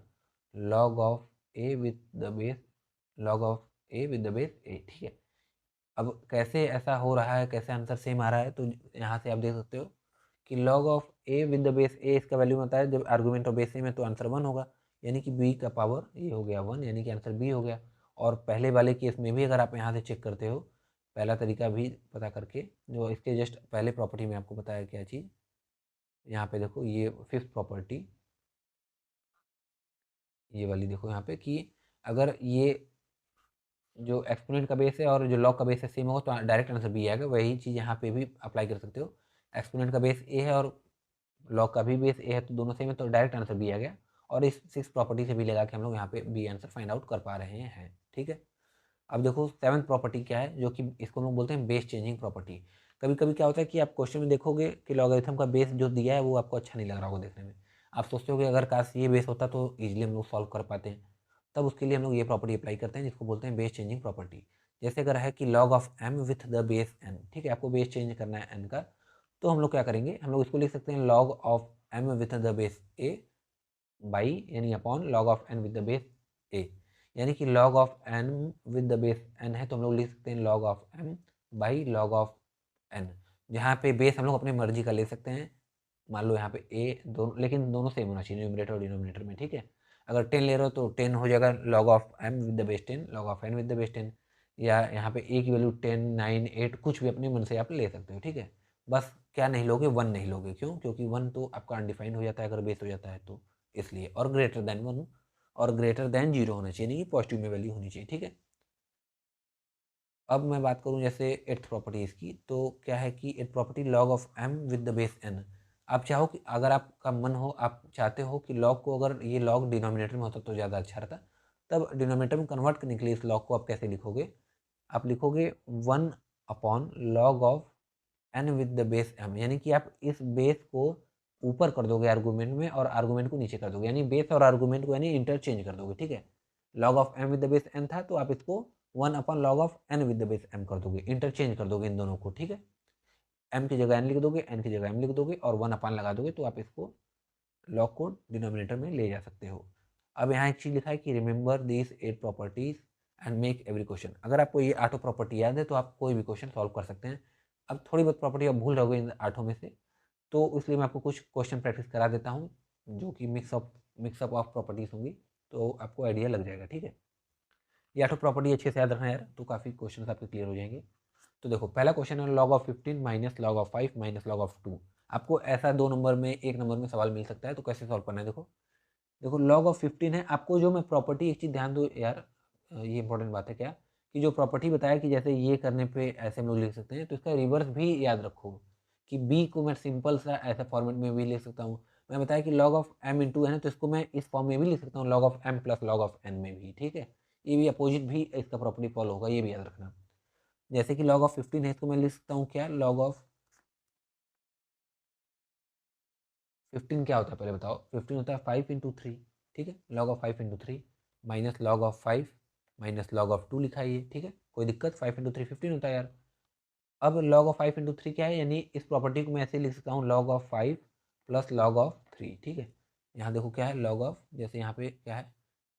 log of a with the base, log of a with the base a, ठीक है। अब कैसे ऐसा हो रहा है, कैसे आंसर सेम आ रहा है, तो यहाँ से आप देख सकते हो कि log of a with the base a, इसका वैल्यू होता है जब आर्गूमेंट और बेस सेम है तो आंसर 1 होगा, यानी कि b का पावर ये हो गया 1, यानी कि आंसर b हो गया। और पहले वाले केस में भी अगर आप यहाँ से चेक करते हो, पहला तरीका भी पता करके, जो इसके जस्ट पहले प्रॉपर्टी में आपको बताया क्या चीज़, यहाँ पे देखो ये फिफ्थ प्रॉपर्टी, ये वाली देखो यहाँ पे, कि अगर ये जो एक्सपोनेंट का बेस है और जो लॉग का बेस है सेम होगा तो डायरेक्ट आंसर बी आएगा। वही चीज़ यहाँ पे भी अप्लाई कर सकते हो। एक्सपोनेंट का बेस ए है और लॉग का भी बेस ए है, तो दोनों सेम है, तो डायरेक्ट आंसर बी आ गया। और इस 6 प्रॉपर्टी से भी लगा के हम लोग यहाँ पे बी आंसर फाइंड आउट कर पा रहे हैं। ठीक है, अब देखो 7th प्रॉपर्टी क्या है, जो कि इसको हम लोग बोलते हैं बेस चेंजिंग प्रॉपर्टी। कभी कभी क्या होता है कि आप क्वेश्चन में देखोगे कि लॉगरिथम का बेस जो दिया है वो आपको अच्छा नहीं लग रहा होगा देखने में। आप सोचते हो कि अगर काश ये बेस होता तो ईजिली हम लोग सॉल्व कर पाते हैं। तब उसके लिए हम लोग ये प्रॉपर्टी अप्लाई करते हैं जिसको बोलते हैं बेस चेंजिंग प्रॉपर्टी। जैसे अगर है कि log of M with the base n, ठीक है, आपको बेस चेंज करना है एन का, तो हम लोग क्या करेंगे, हम लोग इसको लिख सकते हैं log of M with the base A by यानी upon log of N with the base A. यानी कि log of N with the base N है तो हम लोग लिख सकते हैं log of M by log of N. जहाँ पे बेस हम लोग अपनी मर्जी का ले सकते हैं। मान लो यहाँ पे ए दोनों, लेकिन दोनों सेम होना चाहिए न्यूमरेटर और डिनोमिनेटर में। ठीक है, अगर 10 ले रहे हो तो 10 हो जाएगा log of m with the base 10, log of N with the base 10। या यहाँ पे ए की वैल्यू 10, 9, 8 कुछ भी अपने मन से आप ले सकते हो। ठीक है, बस क्या नहीं लोगे, 1 नहीं लोगे। क्यों? क्योंकि 1 तो आपका अनडिफाइंड हो जाता है अगर बेस हो जाता है तो, इसलिए। और ग्रेटर देन 1 और ग्रेटर देन 0 होना चाहिए, नहीं कि पॉजिटिव में वैल्यू होनी चाहिए। ठीक है, अब मैं बात करूं जैसे एट्थ प्रॉपर्टी इसकी, तो क्या है कि eighth property log of m with the base n. आप चाहो कि अगर आपका मन हो, आप चाहते हो कि लॉग को अगर ये लॉग डिनोमिनेटर में होता तो ज़्यादा अच्छा रहता, तब डिनोमिनेटर में कन्वर्ट करने के लिए इस लॉग को आप कैसे लिखोगे, आप लिखोगे 1 upon log of N with the base m. यानी कि आप इस बेस को ऊपर कर दोगे आर्गूमेंट में और आर्गूमेंट को नीचे कर दोगे, यानी बेस और आर्गूमेंट को यानी इंटरचेंज कर दोगे। ठीक है, log of m with the base n था तो आप इसको 1 upon log of N with the base m कर दोगे, इंटरचेंज कर दोगे इन दोनों को। ठीक है, एम की जगह एन लिख दोगे, एन की जगह एम लिख दोगे और 1 अपॉन लगा दोगे, तो आप इसको लॉग को डिनोमिनेटर में ले जा सकते हो। अब यहाँ एक चीज़ लिखा है कि remember this 8 properties and make every question. अगर आपको ये 8 प्रॉपर्टी याद है तो आप कोई भी क्वेश्चन सॉल्व कर सकते हैं। अब थोड़ी बहुत प्रॉपर्टी आप भूल रहोगे इन 8 में से, तो इसलिए मैं आपको कुछ क्वेश्चन प्रैक्टिस करा देता हूँ जो कि मिक्सअप ऑफ प्रॉपर्टीज होंगी, तो आपको आइडिया लग जाएगा। ठीक है, ये 8 प्रॉपर्टी अच्छे से याद रखना यार, तो काफ़ी क्वेश्चन आपके क्लियर हो जाएंगे। तो देखो पहला क्वेश्चन है log of 15 minus log of 5 minus log of 2। आपको ऐसा 2 नंबर में 1 नंबर में सवाल मिल सकता है, तो कैसे सॉल्व करना है देखो। देखो लॉग ऑफ 15 है, आपको जो मैं प्रॉपर्टी, एक चीज़ ध्यान दो यार, ये इंपॉर्टेंट बात है क्या, कि जो प्रॉपर्टी बताया कि जैसे ये करने पे ऐसे हम लोग लिख सकते हैं, तो इसका रिवर्स भी याद रखो कि बी को मैं सिंपल सा ऐसा फॉर्मेट में भी लिख सकता हूँ। मैं बताया कि log of m into n है, तो इसको मैं इस फॉर्म में भी लिख सकता हूँ, log of m plus log of n में भी। ठीक है, ये भी अपोजिट भी इसका प्रॉपर्टी फॉलो होगा, ये भी याद रखना। जैसे कि लॉग ऑफ 15 है, इसको मैं लिख सकता हूँ क्या, लॉग ऑफ 15 क्या होता है पहले बताओ। 15 होता है 5 × 3। ठीक है, log of 5 × 3 minus log of 5 minus log of 2 लिखा है ये। ठीक है, कोई दिक्कत, 5 × 3 15 होता है यार। अब लॉग ऑफ 5 × 3 क्या है, यानी इस प्रॉपर्टी को मैं ऐसे लिख सकता हूँ log of 5 plus log of 3। ठीक है, यहाँ देखो क्या है लॉग ऑफ, जैसे यहाँ पे क्या है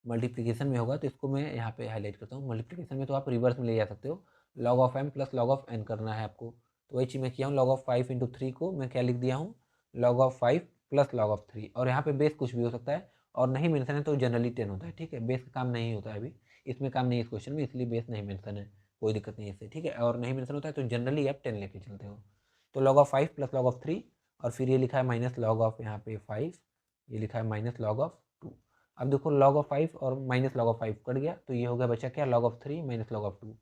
मल्टीप्लिकेशन में होगा तो इसको मैं यहाँ पे हाईलाइट करता हूँ। मल्टीप्लिकेशन में तो आप रिवर्स में ले जा सकते हो, log of m plus log of n करना है आपको, तो वही चीज़ मैं किया हूँ। लॉग ऑफ 5 × 3 को मैं क्या लिख दिया हूँ, log of 5 plus log of 3। और यहाँ पे बेस कुछ भी हो सकता है, और नहीं मेंशन है तो जनरली 10 होता है। ठीक है, बेस का काम नहीं होता है अभी, इसमें काम नहीं है इस क्वेश्चन में, इसलिए बेस नहीं मेंशन है, कोई दिक्कत नहीं है इससे। ठीक है, और नहीं मेंशन होता है तो जनरली आप 10 लेके चलते हो। तो log of 5 plus log of 3, और फिर ये लिखा है माइनस लॉग ऑफ यहाँ पे 5, ये लिखा है माइनस लॉग ऑफ 2। अब देखो लॉग ऑफ 5 और माइनस लॉग ऑफ 5 कट गया, तो ये हो गया बचा क्या, log of 3 minus log of 2,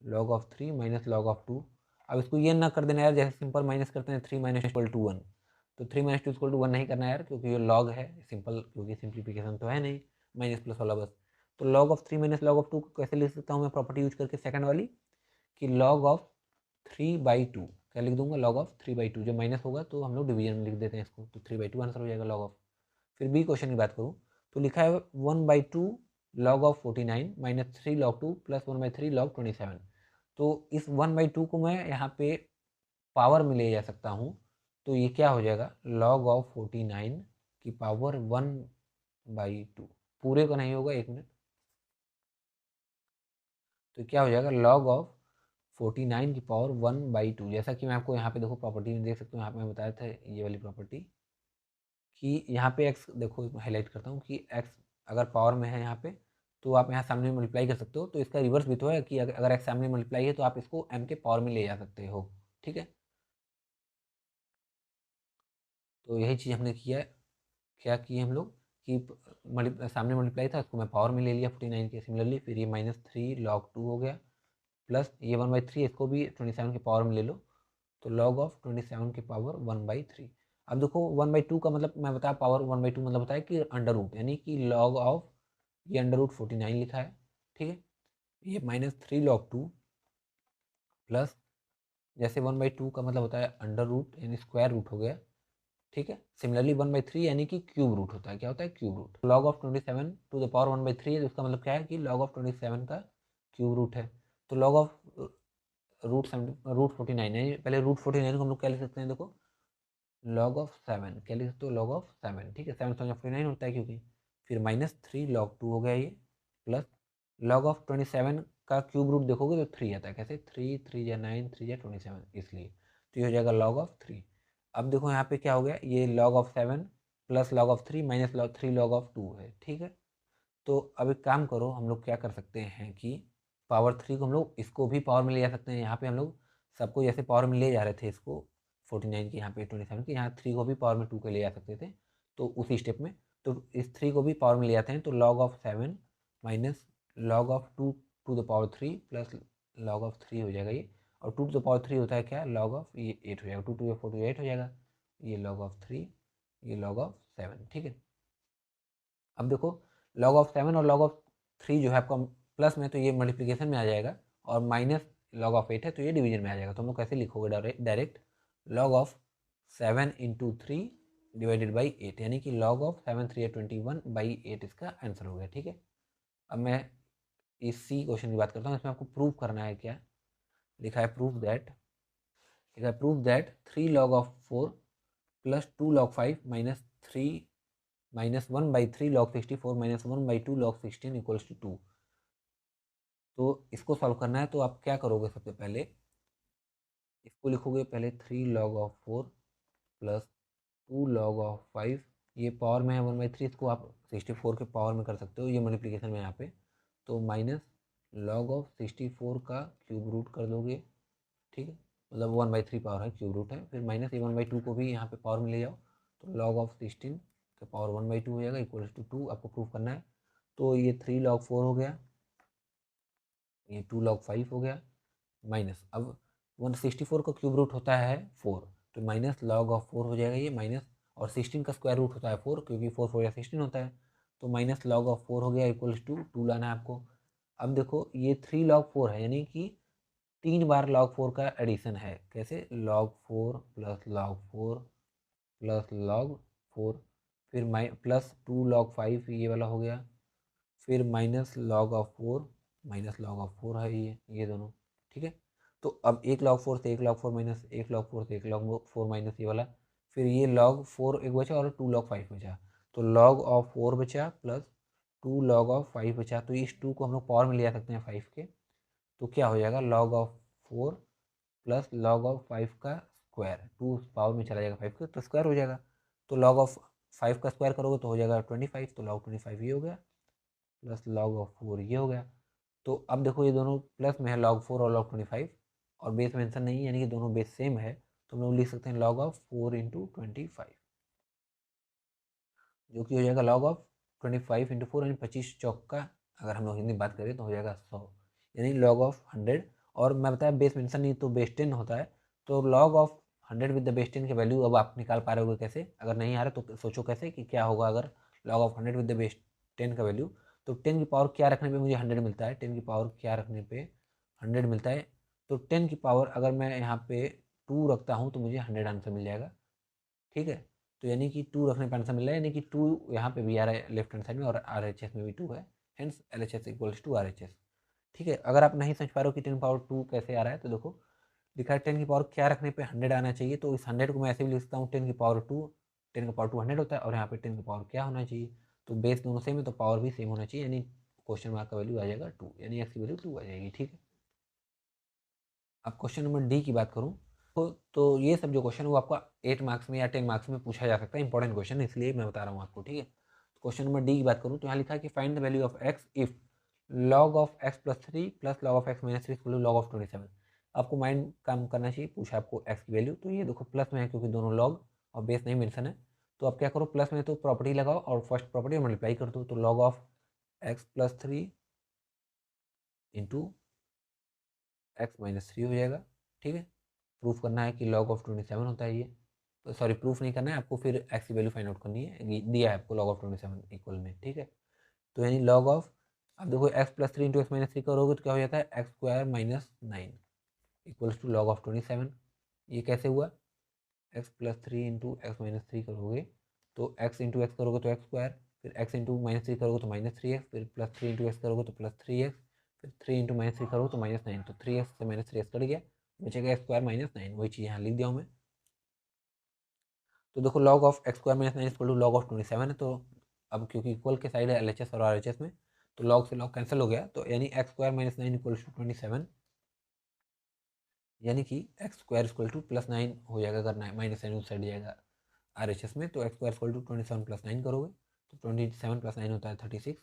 log of 3 minus log of 2। अब इसको ये ना कर देना यार, जैसे सिंपल माइनस करते हैं 3 माइनस इक्वल टू 1, तो 3 माइनस 2 इक्वल टू 1 नहीं करना यार, क्योंकि ये लॉग है सिंपल, क्योंकि सिंप्लीफिकेशन तो है नहीं, माइनस प्लस वाला बस। तो log of 3 minus log of 2 को कैसे लिख सकता हूँ मैं प्रॉपर्टी यूज करके, सेकंड वाली, कि लॉग ऑफ 3/2। क्या लिख दूंगा, लॉग ऑफ 3/2। जो माइनस होगा तो हम लोग डिवीजन में लिख देते हैं इसको, तो 3/2 आंसर हो जाएगा लॉग ऑफ। फिर बी क्वेश्चन की बात करूँ तो लिखा है 1/2 log of 49 minus 3 log 2 plus 1/3 log 27। तो इस 1/2 को मैं यहाँ पे पावर में ले जा सकता हूँ, तो ये क्या हो जाएगा, लॉग ऑफ 49 की पावर 1/2। पूरे का नहीं होगा, 1 मिनट, तो क्या हो जाएगा लॉग ऑफ 49 की पावर 1/2। जैसा कि मैं आपको यहाँ पे देखो प्रॉपर्टी में देख सकते हो, यहाँ पे मैं बताया था ये वाली प्रॉपर्टी, कि यहाँ पे एक्स देखो हाईलाइट करता हूँ कि एक्स अगर पावर में है यहाँ पे, तो आप यहाँ सामने मल्टीप्लाई कर सकते हो। तो इसका रिवर्स भी तो है कि अगर एक्स सामने मल्टीप्लाई है तो आप इसको एम के पावर में ले जा सकते हो। ठीक है, तो यही चीज़ हमने किया है, क्या किए हम लोग सामने मल्टीप्लाई था, उसको मैं पावर में ले लिया 49 के। सिमिलरली फिर ये -3 log 2 हो गया, प्लस ये 1/3, इसको भी 27 के पावर में ले लो, तो log ऑफ 27 की पावर 1/3। अब देखो 1/2 का मतलब मैं बताया, पावर 1/2 मतलब बताया कि अंडर रूट, यानी कि log ऑफ ये √49 लिखा है, ठीक है। ये -3 log 2 प्लस जैसे 1/2 का मतलब होता है अंडर रूट, यानी स्क्वायर रूट हो गया, ठीक है। सिमिलरली 1/3 यानी कि क्यूब रूट होता है, क्या होता है, cube root. log of 27 to the power 1/3 है, उसका मतलब क्या है कि log ऑफ 27 का क्यूब रूट है। तो log ऑफ √49 है, पहले √49 को हम लोग क्या लिख सकते हैं, देखो log ऑफ 7 क्या लिख सकते हो, log ऑफ 7, ठीक है। 7/49 होता है क्योंकि, फिर -3 log 2 हो गया ये, प्लस log ऑफ 27 का क्यूब रूट देखोगे तो 3 आता है, कैसे, 3 3 या 9 3 या 27, इसलिए तो ये हो जाएगा log ऑफ 3। अब देखो यहाँ पे क्या हो गया, ये log of 7 plus log of 3 minus 3 log of 2 है, ठीक है। तो अब एक काम करो, हम लोग क्या कर सकते हैं कि पावर 3 को हम लोग इसको भी पावर में ले जा सकते हैं। यहाँ पे हम लोग सबको जैसे पावर में ले जा रहे थे इसको 49 के, यहाँ पे 27 के, यहाँ 3 को भी पावर में 2 के ले जा सकते थे, तो उसी स्टेप में तो इस 3 को भी पावर में ले जाते हैं, तो log of 7 minus log of 2 to the power 3 plus log of 3 हो जाएगा ये, और 2 टू द पावर 3 होता है क्या, log ऑफ ये 8 हो जाएगा, 2 2 4 8 हो जाएगा, ये log ऑफ 3, ये log ऑफ 7, ठीक है। अब देखो log ऑफ 7 और log ऑफ 3 जो है आपका प्लस में, तो ये मल्टीप्लिकेशन में आ जाएगा, और माइनस log ऑफ 8 है तो ये डिवीजन में आ जाएगा। तो हम लोग कैसे लिखोगे, direct log of 7 into 3 divided by 8, यानी कि log ऑफ 7 3 21/8 इसका आंसर हो गया, ठीक है। अब मैं इसी क्वेश्चन की बात करता हूँ, इसमें आपको प्रूव करना है, क्या लिखा है, prove that 3 log of 4 plus 2 log 5 minus 3 minus 1/3 log 64 minus 1/2 log 16 equals to 2। तो इसको सॉल्व करना है, तो आप क्या करोगे, सबसे पहले इसको लिखोगे, पहले 3 log of 4 plus 2 log of 5, ये पावर में है 1/3, इसको आप 64 के पावर में कर सकते हो, ये मल्टीप्लिकेशन में यहाँ पे, तो माइनस log ऑफ 64 का क्यूब रूट कर दोगे, ठीक है, मतलब 1/3 पावर है, क्यूब रूट है, फिर माइनस ये 1/2 को भी यहाँ पे पावर में ले जाओ, तो log ऑफ 16 के पावर 1/2 हो जाएगा, इक्वल्स टू 2 आपको प्रूव करना है। तो ये 3 log 4 हो गया, ये 2 log 5 हो गया, माइनस अब 164 का क्यूब रूट होता है 4, तो माइनस log ऑफ 4 हो जाएगा ये, माइनस और 16 का स्क्वायर रूट होता है 4, क्योंकि 4 4 या 16 होता है, तो माइनस log ऑफ 4 हो गया, इक्वल्स टू 2 लाना है आपको। अब देखो ये 3 log 4 है, यानी कि 3 बार log 4 का एडिशन है, कैसे, log 4 plus log 4 plus log 4, फिर प्लस 2 log 5 ये वाला हो गया, फिर minus log of 4 minus log of 4 है ये दोनों, ठीक है। तो अब 1 log 4 से 1 log 4 माइनस 1 log 4 से 1 log 4 माइनस ये वाला, फिर ये log 4 एक बचा और 2 log 5 बचा, तो log ऑफ 4 बचा प्लस 2 log ऑफ 5 बचा, तो इस 2 को हम लोग पावर में ले जा सकते हैं 5 के, तो क्या हो जाएगा, log of 4 plus log of 5 का स्क्वायर, 2 पावर में चला जाएगा 5 के, तो स्क्वायर हो जाएगा, तो log ऑफ 5 का स्क्वायर करोगे तो हो जाएगा 25, तो log 25 ये हो गया, प्लस log ऑफ 4 ये हो गया। तो अब देखो ये दोनों प्लस में है, log 4 और log 25, और बेस मेंशन नहीं है, यानी कि दोनों बेस सेम है, तो हम लोग लिख सकते हैं log ऑफ 4 इंटू 25, जो कि हो जाएगा log ऑफ 25 इंटू 4, यानी 25 चौक का, अगर हम लोग हिंदी बात करें तो हो जाएगा 100, यानी log ऑफ 100। और मैं बताया बेस मेंशन नहीं तो बेस 10 होता है, तो log of 100 with the base 10 की वैल्यू अब आप निकाल पा रहे होगे कैसे, अगर नहीं आ रहा तो सोचो कैसे कि क्या होगा अगर log of 100 with the base 10 का वैल्यू, तो 10 की पावर क्या रखने पे मुझे 100 मिलता है, 10 की पावर क्या रखने पे 100 मिलता है, तो 10 की पावर अगर मैं यहाँ पे 2 रखता हूँ तो मुझे 100 आंसर मिल जाएगा, ठीक है। तो यानी कि 2 रखने पर आंसर मिल रहा है, यानी कि 2 यहाँ पे भी आ रहा है लेफ्ट हैंड साइड में, और RHS में भी 2 है, hence LHS equals to RHS, ठीक है। अगर आप नहीं समझ पा रहे हो कि 10 पावर 2 कैसे आ रहा है, तो देखो लिखा है 10 की पावर क्या रखने पे 100 आना चाहिए, तो इस 100 को मैं ऐसे भी लिख सकता हूँ 10 की पावर 2, 10 का पावर 2 100 होता है, और यहाँ पे 10 की पावर क्या होना चाहिए, तो बेस दोनों सेम है तो पावर भी सेम होना चाहिए, यानी क्वेश्चन मार्क का वैल्यू आ जाएगा 2, यानी x की वैल्यू 2 आ जाएगी, ठीक है। अब क्वेश्चन नंबर डी की बात करूँ, तो ये सब जो क्वेश्चन है वो आपका 8 मार्क्स में या 10 मार्क्स में पूछा जा सकता है, इंपॉर्टेंट क्वेश्चन है, इसलिए मैं बता रहा हूँ आपको, ठीक है। क्वेश्चन नंबर डी की बात करूँ तो यहाँ लिखा है कि find the value of x if log of x plus 3 plus log of x minus 3 equal log of 27। आपको माइंड काम करना चाहिए, पूछा आपको x की वैल्यू, तो ये देखो प्लस में है क्योंकि दोनों log और बेस नहीं मेंशन है, तो अब क्या करो, प्लस में तो प्रॉपर्टी लगाओ और फर्स्ट प्रॉपर्टी मल्टीप्लाई कर दो, तो log of x+3 into x-3 हो जाएगा। ठीक है, प्रूफ करना है कि लॉग ऑफ 27 होता है ये, तो सॉरी प्रूफ नहीं करना है आपको, फिर x की वैल्यू फाइंड आउट करनी है, दिया है आपको लॉग ऑफ 27 इक्वल में। ठीक है, तो यानी लॉग ऑफ, अब देखो x+3 इंटू x-3 करोगे तो क्या हो जाता है, x² - 9 equals to log of 27। ये कैसे हुआ, x+3 इंटू x-3 करोगे तो x इंटू एक्स करोगे तो x², फिर x इंटू -3 करोगे तो -3x, फिर +3 इंटू एक्स करोगे तो +3x, फिर 3 इंटू -3 करोगे तो -9, तो 3x से -3x कट गया, बचेगा x² - 9, वही चीज़ यहाँ लिख दिया हूँ मैं। तो देखो log of x² - 9 equal to log of 27 है, तो अब क्योंकि इक्वल के साइड है LHS और RHS में, तो लॉग से लॉग कैंसिल हो गया, तो यानी x² - 9 इक्वल टू 27, यानी कि x² इक्वल टू +9 हो जाएगा, अगर -9 उस साइड जाएगा RHS में, तो x² इक्वल टू 27 + 9 करोगे तो 27 + 9 होता है 36,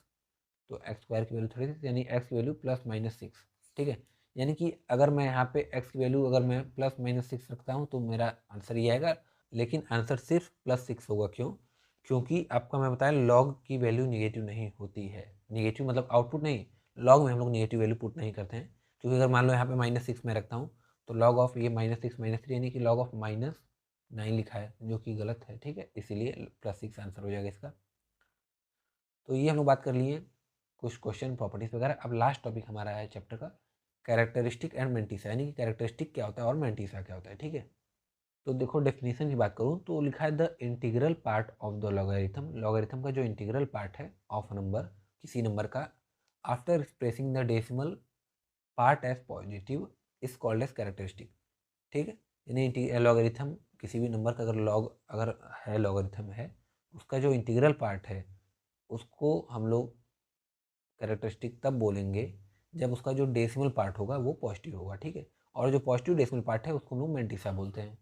तो x² की वैल्यू 36, यानी x की वैल्यू +-6। ठीक है, यानी कि अगर मैं यहाँ पे x की वैल्यू अगर मैं +-6 रखता हूँ तो मेरा आंसर ये आएगा, लेकिन आंसर सिर्फ +6 होगा। क्यों, क्योंकि आपका मैं बताया लॉग की वैल्यू निगेटिव नहीं होती है, निगेटिव मतलब आउटपुट नहीं, लॉग में हम लोग निगेटिव वैल्यू पुट नहीं करते हैं, क्योंकि अगर मान लो यहाँ पे -6 में रखता हूँ तो लॉग ऑफ ये -6 -3 यानी कि लॉग ऑफ -9 लिखा है, जो कि गलत है। ठीक है, इसीलिए +6 आंसर हो जाएगा इसका। तो ये हम लोग बात कर लिए कुछ क्वेश्चन प्रॉपर्टीज वगैरह। अब लास्ट टॉपिक हमारा है चैप्टर का कैरेक्टरिस्टिक एंड मेंटिसा, यानी कि कैरेक्टरिस्टिक क्या होता है और मेंटिसा क्या होता है। ठीक है, तो देखो डेफिनेशन की बात करूँ तो लिखा है the integral part of the logarithm, logarithm का जो इंटीग्रल पार्ट है ऑफ नंबर, किसी नंबर का, after expressing the decimal part as positive is called as characteristic. ठीक है, यानी लॉगरिथम किसी भी नंबर का अगर लॉग अगर है, लॉगरिथम है, उसका जो इंटीग्रल पार्ट है उसको हम लोग कैरेक्टरिस्टिक तब बोलेंगे जब उसका जो डेसिमल पार्ट होगा वो पॉजिटिव होगा। ठीक है, और जो पॉजिटिव डेसिमल पार्ट है उसको हम लोग मेंटिसा बोलते हैं।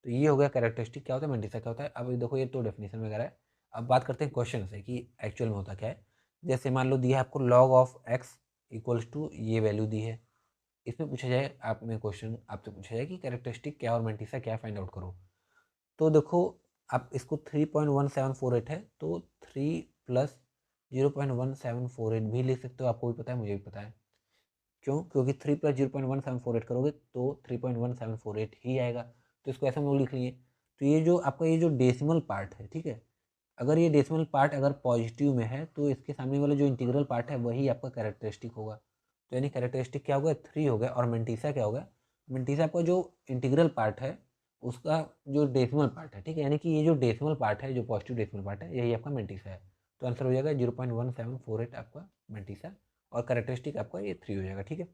तो ये हो गया कैरेक्टरिस्टिक क्या होता है, मेंटिसा क्या होता है। अब देखो ये तो डेफिनेशन वगैरह है, अब बात करते हैं क्वेश्चन से कि एक्चुअल में होता क्या है। जैसे मान लो दिया है आपको log of x equals to ये वैल्यू दी है, इसमें पूछा जाए आप में क्वेश्चन आपसे पूछा जाए कि कैरेक्टरिस्टिक क्या और मेंटिसा क्या, फाइंड आउट करो। तो देखो आप इसको 3.1748 है, तो 3 + 0.1748 भी लिख सकते हो, आपको भी पता है मुझे भी पता है। क्यों, क्योंकि 3 + 0.1748 करोगे तो 3.1748 ही आएगा, तो इसको ऐसे हम लोग लिख लिए। तो ये जो आपका ये जो डेसिमल पार्ट है, ठीक है, अगर ये डेसिमल पार्ट अगर पॉजिटिव में है तो इसके सामने वाला जो इंटीग्रल पार्ट है वही आपका कैरेक्टरिस्टिक होगा। तो यानी कैरेक्टरिस्टिक क्या होगा, 3 हो गया, और मेंटिसा क्या होगा, मेंटिसा आपका जो इंटीग्रल पार्ट है उसका जो डेसिमल पार्ट है। ठीक है, यानी कि ये जो डेसिमल पार्ट है, जो पॉजिटिव डेसिमल पार्ट है, यही आपका मेंटिसा है। तो आंसर हो जाएगा 0.1748 आपका मेंटिसा, और कैरेक्टरिस्टिक आपका ये 3 हो जाएगा। ठीक है,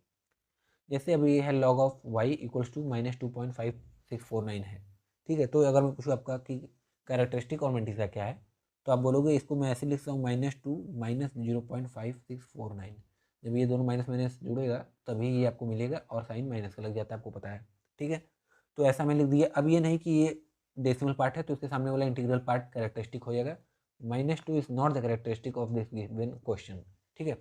जैसे अभी ये है log of y equals to -2.5649 है। ठीक है, तो अगर मैं पूछूँ आपका कि कैरेक्टरिस्टिक और मेंटिसा क्या है, तो आप बोलोगे इसको मैं ऐसे लिख सकता हूँ -2 - 0.5649। जब ये दोनों माइनस माइनस जुड़ेगा तभी ये आपको मिलेगा, और साइन माइनस का लग जाता है, आपको पता है। ठीक है, तो ऐसा मैं लिख दिया। अब ये नहीं कि ये डेसिमल पार्ट है तो इसके सामने वाला इंटीग्रल पार्ट कैरेक्टरिस्टिक हो जाएगा। -2 is not the characteristic of this given question. ठीक है,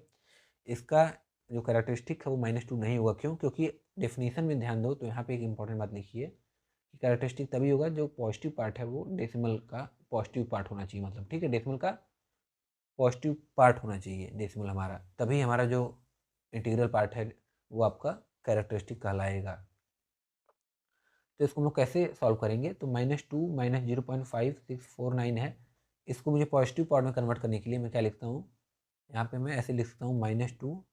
इसका जो कैरेक्टरिस्टिक है वो -2 नहीं होगा। क्यों, क्योंकि डेफिनेशन में ध्यान दो तो यहाँ पे एक इंपॉर्टेंट बात लिखी है कि कैरेक्टरिस्टिक तभी होगा जो पॉजिटिव पार्ट है वो डेसिमल का पॉजिटिव पार्ट होना चाहिए, मतलब ठीक है, डेसिमल का पॉजिटिव पार्ट होना चाहिए डेसिमल हमारा, तभी हमारा जो इंटीग्रल पार्ट है वो आपका कैरेक्टरिस्टिक कहलाएगा। तो इसको हम लोग कैसे सॉल्व करेंगे, तो -2 - 0.5649 है, इसको मुझे पॉजिटिव पार्ट में कन्वर्ट करने के लिए मैं क्या लिखता हूँ, यहाँ पे मैं ऐसे लिख सकता हूँ -2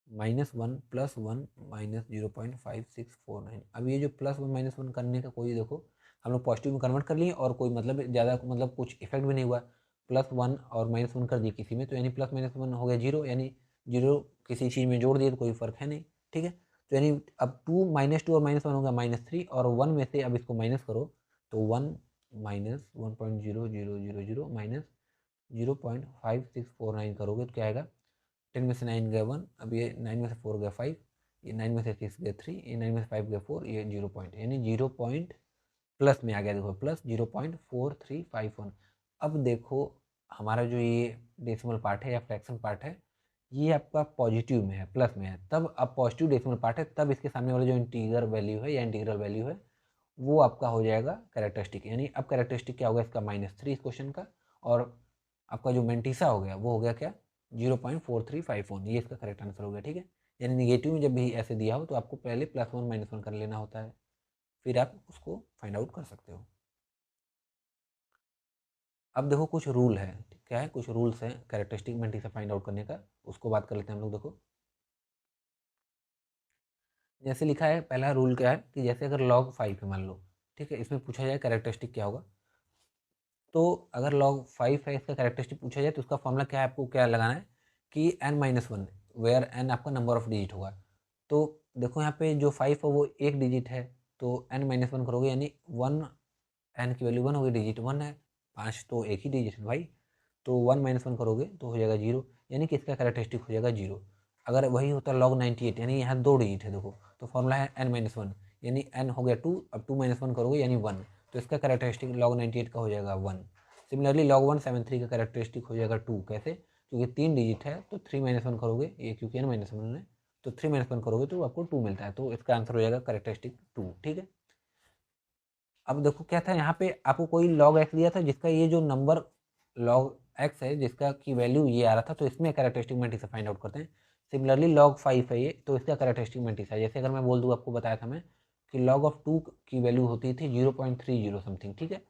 -1 + 1 -0.5649। अब ये जो +1 - 1 करने का कोई, देखो हम लोग पॉजिटिव में कन्वर्ट कर लिए और कोई मतलब ज़्यादा मतलब कुछ इफेक्ट भी नहीं हुआ, +1 और -1 कर दिए किसी में, तो यानी +-1 हो गया 0, यानी 0 किसी चीज़ में जोड़ दिए तो कोई फ़र्क है नहीं। ठीक है, तो यानी अब 2 -2 और -1 होगा -3, और 1 में से अब इसको माइनस करो तो 1 - 1.0000 माइनस 0.5649 करोगे तो क्या आएगा, 10 में से 9 गया 1, अब ये 9 में से 4 गया 5, ये 9 में से 6 गया 3, ये 9 में से 5 गया 4, ये 0 पॉइंट, यानी 0 पॉइंट प्लस में आ गया, देखो प्लस 0.4351। अब देखो हमारा जो ये डेसिमल पार्ट है या फ्रैक्शन पार्ट है ये आपका पॉजिटिव में है, प्लस में है, तब अब पॉजिटिव डेसिमल पार्ट है, तब इसके सामने वाला जो इंटीगर वैल्यू है या इंटीग्रल वैल्यू है वो आपका हो जाएगा कैरेक्टरिस्टिक। यानी अब कैरेक्टरिस्टिक क्या होगा इसका -3 इस क्वेश्चन का, और आपका जो मेंटिसा हो गया वो हो गया क्या 0.4351, ये इसका करेक्ट आंसर हो गया। ठीक है, यानी निगेटिव में जब भी ऐसे दिया हो तो आपको पहले +1 -1 कर लेना होता है, फिर आप उसको फाइंड आउट कर सकते हो। अब देखो कुछ रूल है, क्या है, कुछ रूल्स हैं कैरेक्टरिस्टिक मेंटिसा फाइंड आउट करने का, उसको बात कर लेते हैं हम लोग। देखो जैसे लिखा है, पहला रूल क्या है कि जैसे अगर log 5 है मान लो, ठीक है, इसमें पूछा जाए कैरेक्टरिस्टिक क्या होगा, तो अगर log 5 है इसका कैरेक्टरिस्टिक पूछा जाए तो उसका फॉर्मूला क्या है, आपको क्या लगाना है कि n-1 वेयर n आपका नंबर ऑफ डिजिट होगा। तो देखो यहाँ पे जो 5 है वो एक डिजिट है, तो n-1 करोगे यानी 1, n की वैल्यू 1 होगी, डिजिट 1 है, 5 तो एक ही डिजिट है भाई, तो 1 - 1 करोगे तो हो जाएगा 0, यानी कि इसका कैरेक्टरिस्टिक हो जाएगा 0। अगर वही होता log 98, यानी यहाँ 2 डिजिट है देखो, तो फॉर्मूला है n-1, यानी n हो गया 2, अब 2 - 1 करोगे यानी 1, तो इसका कैरेक्टरिस्टिक log 98 का हो जाएगा 1। सिमिलरली log 173 का कैरेक्टरिस्टिक हो जाएगा 2, कैसे, क्योंकि 3 डिजिट है तो 3 - 1 करोगे, ये क्योंकि n-1 है तो 3 - 1 करोगे तो आपको 2 मिलता है, तो इसका आंसर हो जाएगा कैरेक्टरिस्टिक 2। ठीक है, अब देखो क्या था, यहाँ पे आपको कोई log x दिया था जिसका ये जो नंबर log x है जिसका की वैल्यू ये आ रहा था, तो इसमें कैरेक्टरिस्टिक मेंटिसा फाइंड आउट करते हैं। सिमिलरली log 5 है ये, तो इसका कैरेक्टरिस्टिक मेंटिसा, जैसे अगर मैं बोल दूँ, आपको बताया था मैं कि log ऑफ 2 की वैल्यू होती थी 0.30 समथिंग, ठीक है,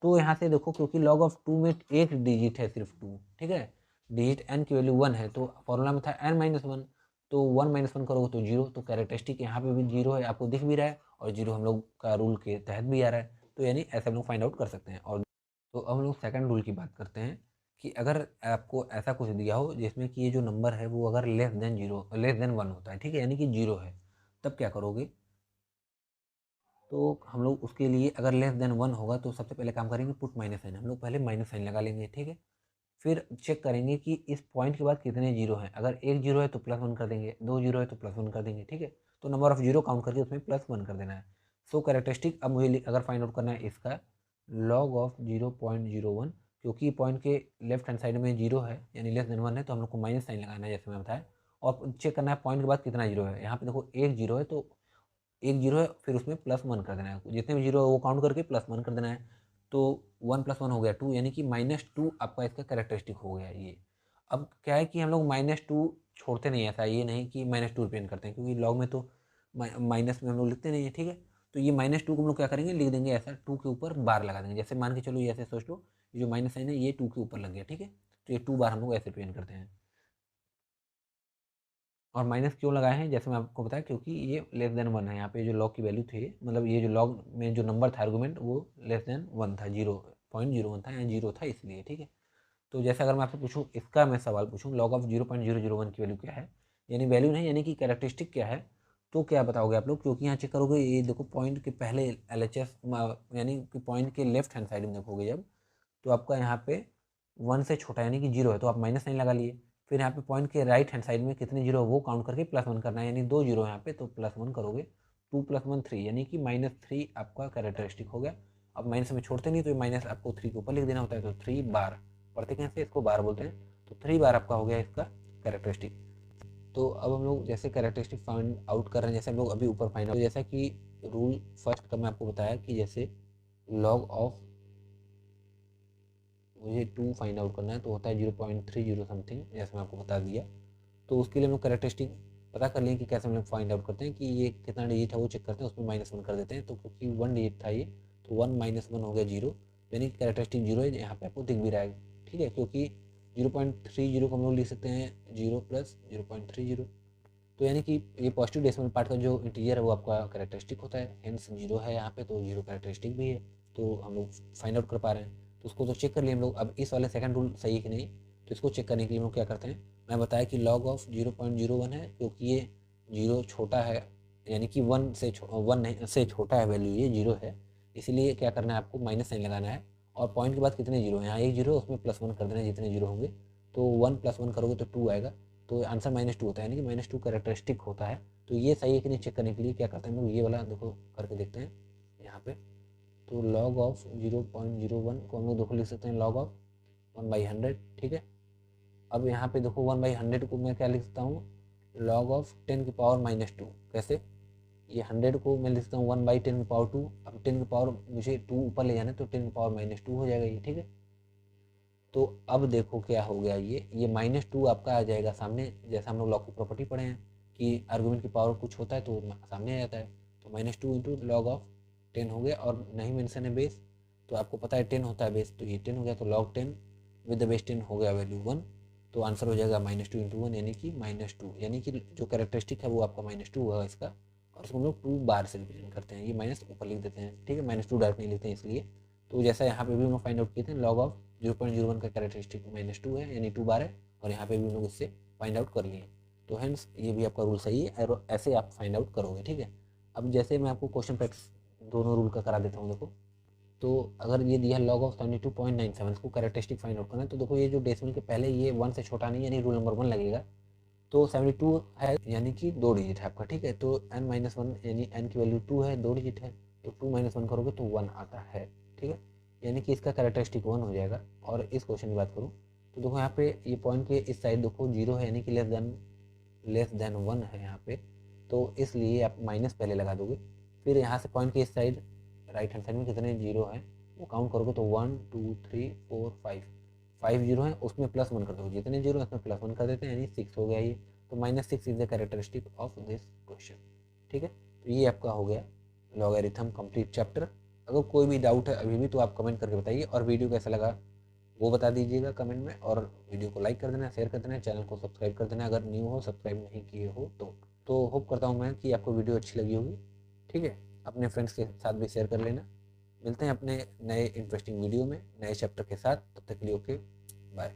तो यहाँ से देखो क्योंकि log ऑफ 2 में एक डिजिट है सिर्फ 2, ठीक है, डिजिट n की वैल्यू 1 है, तो फॉर्मूला में था n-1, तो 1 - 1 करोगे तो 0, तो कैरेक्टरिस्टिक यहाँ पे भी 0 है, आपको दिख भी रहा है, और 0 हम लोग का रूल के तहत भी आ रहा है, तो यानी ऐसे हम लोग फाइंड आउट कर सकते हैं। और तो अब हम लोग सेकंड रूल की बात करते हैं कि अगर आपको ऐसा कुछ दिया हो जिसमें कि ये जो नंबर है वो अगर लेस देन 1 होता है, ठीक है, यानी कि 0 है, तब क्या करोगे, तो हम लोग उसके लिए अगर लेस देन 1 होगा तो सबसे पहले काम करेंगे पुट माइनस साइन, हम लोग पहले माइनस साइन लगा लेंगे, ठीक है, फिर चेक करेंगे कि इस पॉइंट के बाद कितने जीरो हैं, अगर एक जीरो है तो +1 कर देंगे, 2 जीरो है तो +1 कर देंगे, ठीक है, तो नंबर ऑफ जीरो काउंट करके उसमें +1 कर देना है। सो कैरेक्टरिस्टिक अब मुझे अगर फाइंड आउट करना है इसका log ऑफ 0.01, क्योंकि पॉइंट के लेफ्ट हैंड साइड में जीरो है यानी लेस देन 1 है, तो हम लोग को माइनस साइन लगाना है जैसे मैं बताया, और चेक करना है पॉइंट के बाद कितना जीरो है। यहाँ पे देखो एक जीरो है तो एक जीरो है, फिर उसमें +1 कर देना है, जितने भी जीरो है वो काउंट करके +1 कर देना है, तो 1 + 1 हो गया 2, यानी कि -2 आपका इसका कैरेक्टरिस्टिक हो गया ये। अब क्या है कि हम लोग -2 छोड़ते नहीं, ऐसा ये नहीं कि -2 रिप्रेजेंट करते हैं, क्योंकि लॉग में तो माइनस में हम लोग लिखते नहीं है, ठीक है, तो ये -2 को हम लोग क्या करेंगे, लिख देंगे ऐसा 2 के ऊपर बार लगा देंगे, जैसे मान के चलो ये ऐसे सोच लो, ये जो माइनस साइन है ये 2 के ऊपर लग गया, ठीक है, तो ये 2 बार हम लोग ऐसे रिप्रेजेंट करते हैं। और माइनस क्यों लगाए हैं, जैसे मैं आपको बताया, क्योंकि ये लेस देन 1 है, यहाँ पे जो लॉग की वैल्यू थी, मतलब ये जो लॉग में जो नंबर था आर्गूमेंट वो लेस देन 1 था, 0.01 था या 0 था इसलिए, ठीक है। तो जैसे अगर मैं आपसे पूछूं, इसका मैं सवाल पूछूं लॉग ऑफ 0.001 की वैल्यू क्या है, यानी वैल्यू नहीं यानी कि कैरेक्टरिस्टिक क्या है, तो क्या बताओगे आप लोग, क्योंकि यहाँ चेक करोगे, ये देखो पॉइंट के पहले LHS यानी कि पॉइंट के लेफ्ट हैंड साइड में देखोगे जब, तो आपका यहाँ पे 1 से छोटा यानी कि 0 है, तो आप माइनस साइन लगा लिए, फिर यहाँ पे पॉइंट के राइट हैंड साइड में कितने जीरो वो काउंट करके +1 करना है, यानी 2 जीरो यहाँ पे, तो +1 करोगे, 2 + 1 3, यानी कि -3 आपका कैरेक्टरिस्टिक हो गया। अब माइनस में छोड़ते नहीं तो माइनस आपको 3 के ऊपर लिख देना होता है, तो 3 बार पढ़ते कैसे, इसको बार बोलते हैं, तो 3 बार आपका हो गया इसका कैरेक्टरिस्टिक। तो अब हम लोग जैसे कैरेक्टरिस्टिक फाइंड आउट कर रहे हैं, जैसे हम लोग अभी ऊपर फाइंड आउट, जैसा कि रूल फर्स्ट का मैं आपको बताया कि जैसे लॉग ऑफ मुझे 2 फाइंड आउट करना है तो होता है 0.30 समथिंग, जैसे मैं आपको बता दिया, तो उसके लिए हम लोग कैरेक्टरिस्टिक पता कर लें कि कैसे हम लोग फाइंड आउट करते हैं कि ये कितना डिजिट है वो चेक करते हैं, उसमें -1 कर देते हैं, तो क्योंकि 1 डिजिट था ये, तो 1 - 1 हो गया 0, यानी कैरेक्टरिस्टिक 0 है, यहाँ पे आपको दिख भी रहा है, ठीक है, क्योंकि 0.30 को हम लोग लिख सकते हैं 0 + 0.30, तो यानी कि ये पॉजिटिव डेसिमल पार्ट का जो इंटीजर है वो आपका कैरेक्टरिस्टिक होता है, हेंस 0 है यहाँ पे, तो 0 कैरेक्टरिस्टिक भी है, तो हम लोग फाइंड आउट कर पा रहे हैं, तो उसको तो चेक कर लिए हम लोग। अब इस वाले सेकंड रूल सही है कि नहीं, तो इसको चेक करने के लिए हम लोग क्या करते हैं, मैं बताया कि log ऑफ 0.01 है, क्योंकि ये 0 छोटा है, यानी कि 1 से 1 नहीं से छोटा है वैल्यू, ये 0 है, इसीलिए क्या करना है आपको माइनस साइन लगाना है, और पॉइंट के बाद कितने जीरो हैं, यहाँ एक जीरो उसमें +1 कर देना है जितने जीरो होंगे, तो 1 + 1 करोगे तो 2 आएगा, तो आंसर -2 होता है, यानी कि -2 कैरेक्टरिस्टिक होता है। तो ये सही है कि नहीं चेक करने के लिए क्या करते हैं हम लोग, ये वाला देखो करके देखते हैं यहाँ पे, तो log ऑफ 0.01 को हम लोग देखो लिख सकते हैं log ऑफ 1/100, ठीक है। अब यहाँ पे देखो 1/100 को मैं क्या लिख सकता हूँ, log ऑफ 10 की पावर -2, कैसे, ये 100 को मैं लिखता हूँ 1/10⁻²। अब 10 की पावर मुझे 2 ऊपर ले जाना है तो 10 की पावर -2 हो जाएगा ये, ठीक है। तो अब देखो क्या हो गया, ये -2 आपका आ जाएगा सामने, जैसा हम लोग लॉग की प्रॉपर्टी पढ़े हैं कि आर्गुमेंट की पावर कुछ होता है तो सामने आ जाता है। तो -2 इंटू लॉग ऑफ 10 हो गया, और नहीं मेंशन है बेस, तो आपको पता है 10 होता है बेस, तो ये 10 हो गया, तो log 10 विद द बेस 10 हो गया वैल्यू 1। तो आंसर हो जाएगा -2 इंटू 1 यानी कि -2, यानी कि जो कैरेक्टरिस्टिक है वो आपका -2 होगा इसका, और इसको हम लोग 2 बार से रिप्रेजेंट करते हैं, ये माइनस ऊपर लिख देते हैं, ठीक है, -2 डायरेक्ट नहीं लिखते हैं इसलिए। तो जैसा यहाँ पे भी हम लोग फाइंड आउट किए थे, लॉग ऑफ 0.01 का कैरेक्टरिस्टिक -2 है यानी 2 बार है, और यहाँ पे भी हम लोग इससे फाइंड आउट कर लिए। तो हेंस ये भी आपका रूल सही है, और ऐसे आप फाइंड आउट करोगे, ठीक है। अब जैसे मैं आपको क्वेश्चन प्रैक्टिस दोनों रूल का करा देता हूँ, देखो। तो अगर ये दिया है log ऑफ 72.97 को कैरेक्टरिस्टिक फाइंड आउट करना है, तो देखो ये जो डेसिमल के पहले ये 1 से छोटा नहीं, यानी रूल नंबर 1 लगेगा। तो 72 है यानी कि 2 डिजिट है आपका, ठीक है। तो n-1 यानी n की वैल्यू 2 है, 2 डिजिट है, तो 2 - 1 करोगे तो 1 आता है, ठीक है। यानी कि इसका कैरेक्टरिस्टिक 1 हो जाएगा। और इस क्वेश्चन की बात करूँ तो देखो यहाँ पे ये पॉइंट के इस साइड देखो 0 है, यानी कि लेस देन 1 है यहाँ पे, तो इसलिए आप माइनस पहले लगा दोगे। फिर यहाँ से पॉइंट के इस साइड राइट हैंड साइड में कितने 0 हैं वो काउंट करोगे तो 1 2 3 4 5 0 हैं, उसमें +1 कर दोगे, जितने 0 है उसमें +1 कर देते हैं, यानी 6 हो गया ये। तो -6 is the characteristic of this question, ठीक है। तो ये आपका हो गया लॉगरिथम कंप्लीट चैप्टर। अगर कोई भी डाउट है अभी भी तो आप कमेंट करके बताइए, और वीडियो कैसा लगा वो बता दीजिएगा कमेंट में, और वीडियो को लाइक कर देना, शेयर कर देना, चैनल को सब्सक्राइब कर देना अगर न्यू हो, सब्सक्राइब नहीं किए हो तो होप करता हूँ मैं कि आपको वीडियो अच्छी लगी होगी, ठीक है। अपने फ्रेंड्स के साथ भी शेयर कर लेना। मिलते हैं अपने नए इंटरेस्टिंग वीडियो में नए चैप्टर के साथ, तब तक के लिए ओके बाय।